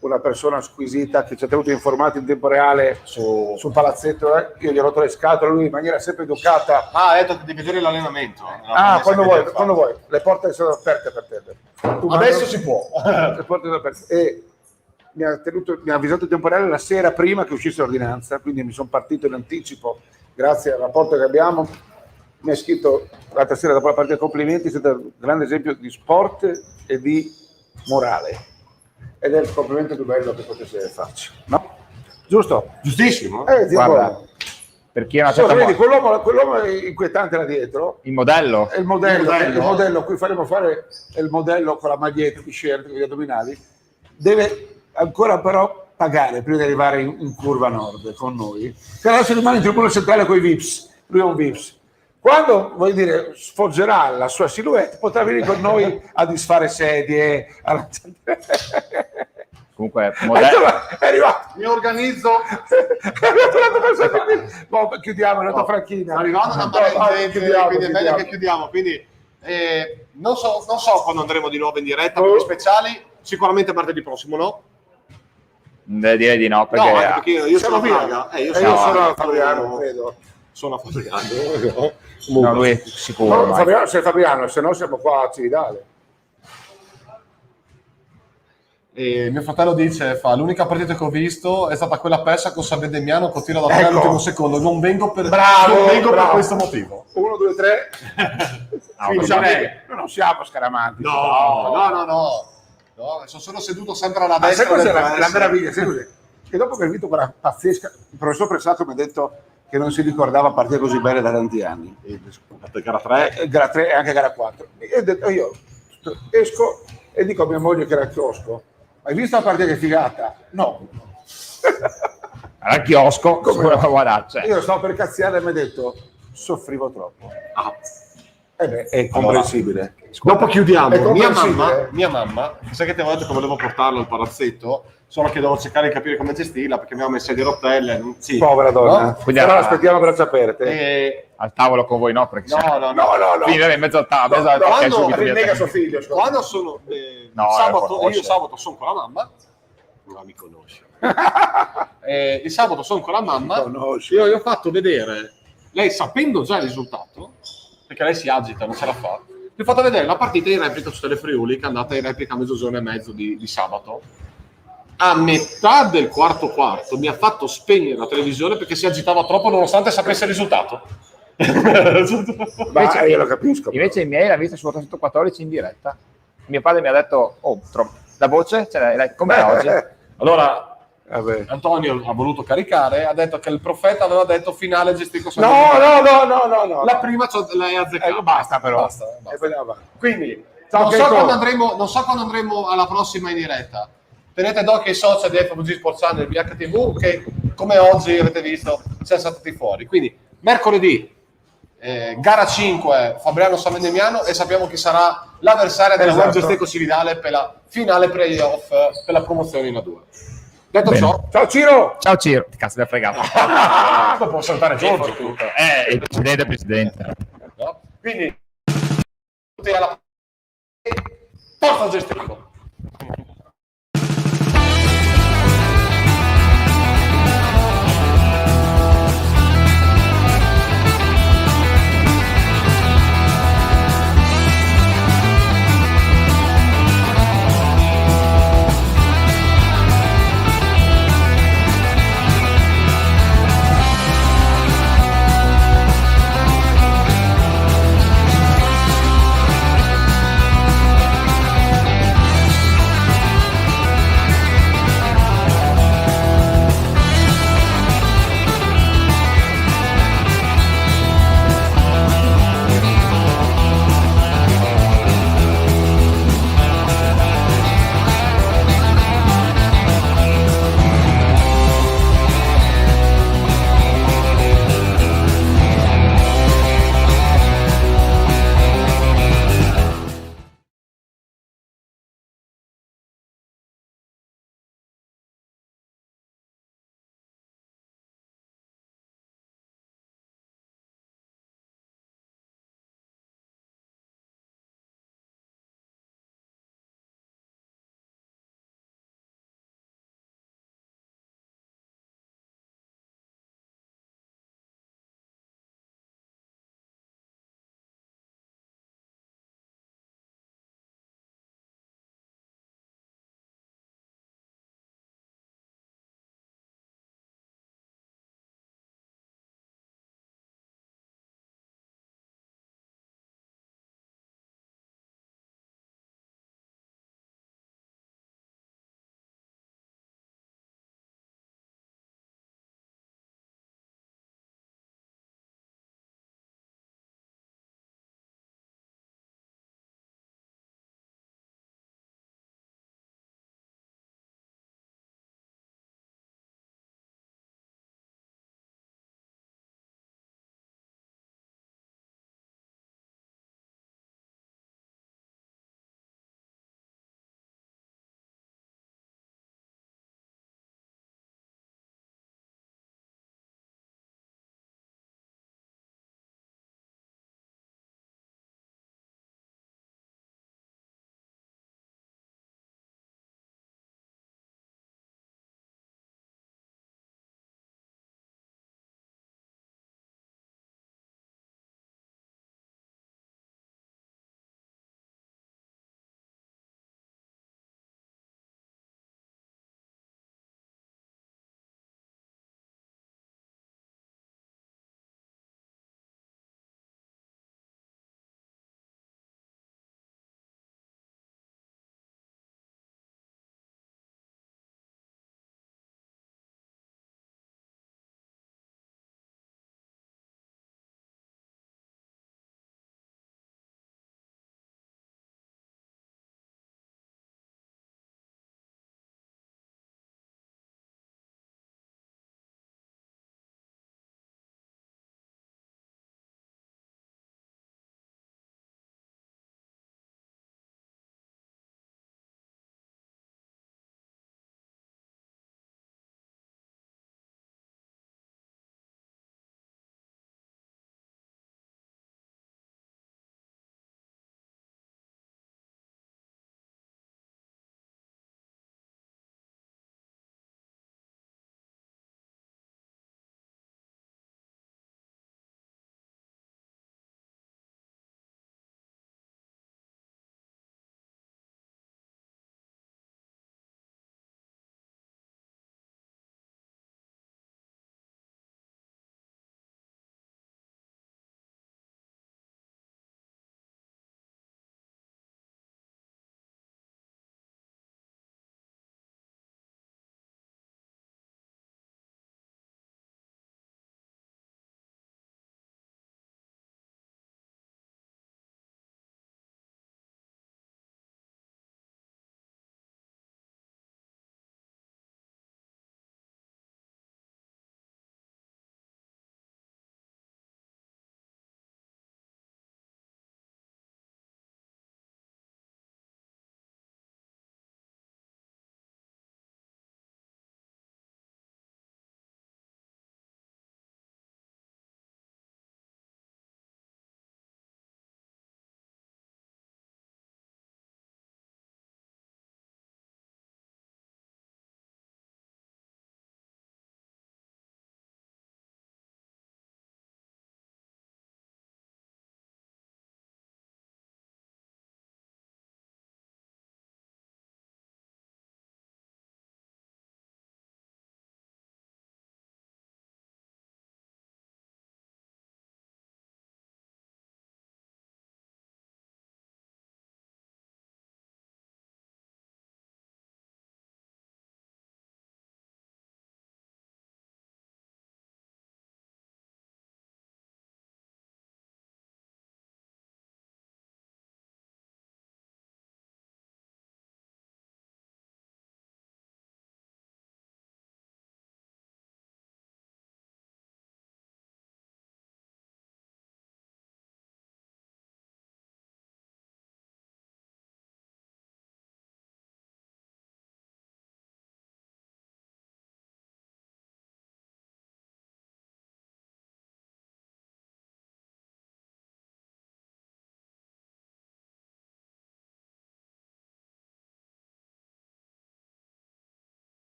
una persona squisita che ci ha tenuto informati in tempo reale sul palazzetto. Io gli ho rotto le scatole, lui in maniera sempre educata. Ah, hai detto di vedere l'allenamento. Quando vuoi, le porte sono aperte per te. Adesso si può. Le porte sono aperte. E mi ha avvisato in tempo reale la sera prima che uscisse l'ordinanza, quindi mi sono partito in anticipo, grazie al rapporto che abbiamo. Mi ha scritto l'altra sera dopo la partita: complimenti, siete un grande esempio di sport e di morale. Ed è il complimento più bello che potesse farci, no? Giusto? Giustissimo. Guarda, per chi è una certa Vedi, quell'uomo inquietante là dietro il modello. è il modello a cui faremo fare, è il modello con la maglietta, t-shirt, con gli addominali. Deve ancora però pagare prima di arrivare in curva nord con noi, che adesso rimane in tribuna centrale con i Vips. Lui è un Vips. Quando, vuol dire, sfoggerà la sua silhouette, potrà venire con noi a disfare sedie. Comunque, È arrivato. Mi organizzo. Chiudiamo, è andata Franchina. Sta arrivando una marea di gente, quindi è meglio che chiudiamo. Quindi non so quando andremo di nuovo in diretta con gli speciali. Sicuramente martedì prossimo, no? Direi di no, perché, No, perché io sono a Praga. Io sono a Fabriano, credo. Sono a Fabriano. no, lui è sicuro. No, Fabriano, sei Fabriano, se no siamo qua a Cividale. E mio fratello dice: l'unica partita che ho visto è stata quella persa con San Demiano con tiro da tre all'ultimo secondo. Non vengo per per questo motivo. 1, 2, 3. Non siamo scaramanti. No. Sono solo seduto sempre alla Sai destra. cos'è la meraviglia? Che dopo che ho vinto quella pazzesca, il professor Pressato mi ha detto che non si ricordava partite così belle da tanti anni. Gara 3. Gara 3 e anche gara 4. E ho detto, io esco e dico a mia moglie che era al chiosco: hai visto la partita che figata? No. Al chiosco, Io stavo per cazziare e mi ha detto: soffrivo troppo. È comprensibile. Dopo chiudiamo. È comprensibile. Mia mamma, sai che ti avevo detto che volevo portarlo al palazzetto, solo che devo cercare di capire come gestirla perché abbiamo messo di rotelle. Sì. Povera donna. No? Quindi allora aspettiamo a braccia aperte. Al tavolo con voi no, perché no. finire in mezzo al tavolo. Rinnega suo figlio. Quando sono sabato sono con la mamma, non mi conosce. Il sabato sono con la mamma, io gli ho fatto vedere, lei sapendo già il risultato, perché lei si agita, non ce la fa, gli ho fatto vedere la partita in replica su Telefriuli, che è andata in replica a mezzogiorno e mezzo di sabato. a metà del quarto mi ha fatto spegnere la televisione perché si agitava troppo nonostante sapesse il risultato. Ma io lo capisco. Invece i miei l'hanno vista su 814 in diretta. Mio padre mi ha detto, la voce, com'è oggi? Allora, Vabbè. Antonio ha voluto caricare, ha detto che il profeta aveva detto finale Gestico No. La prima l'hai azzeccata. Basta però. Basta. E poi andiamo avanti. Quindi, Ciao, non so Checco. quando andremo alla prossima in diretta. Tenete d'occhio i social di FVG Sports Channel, BHTV, che come oggi avete visto siamo saltati fuori. Quindi, mercoledì, gara 5, Fabriano Savendemiano, e sappiamo chi sarà l'avversaria della Web Gesteco Cividale per la finale playoff per la promozione in A2. Detto ciò, Ciao Ciro. Ciao Ciro, cazzo mi ha fregato. poi può saltare Giorgio. Il presidente. No? Quindi, tutti alla Forza Gestico.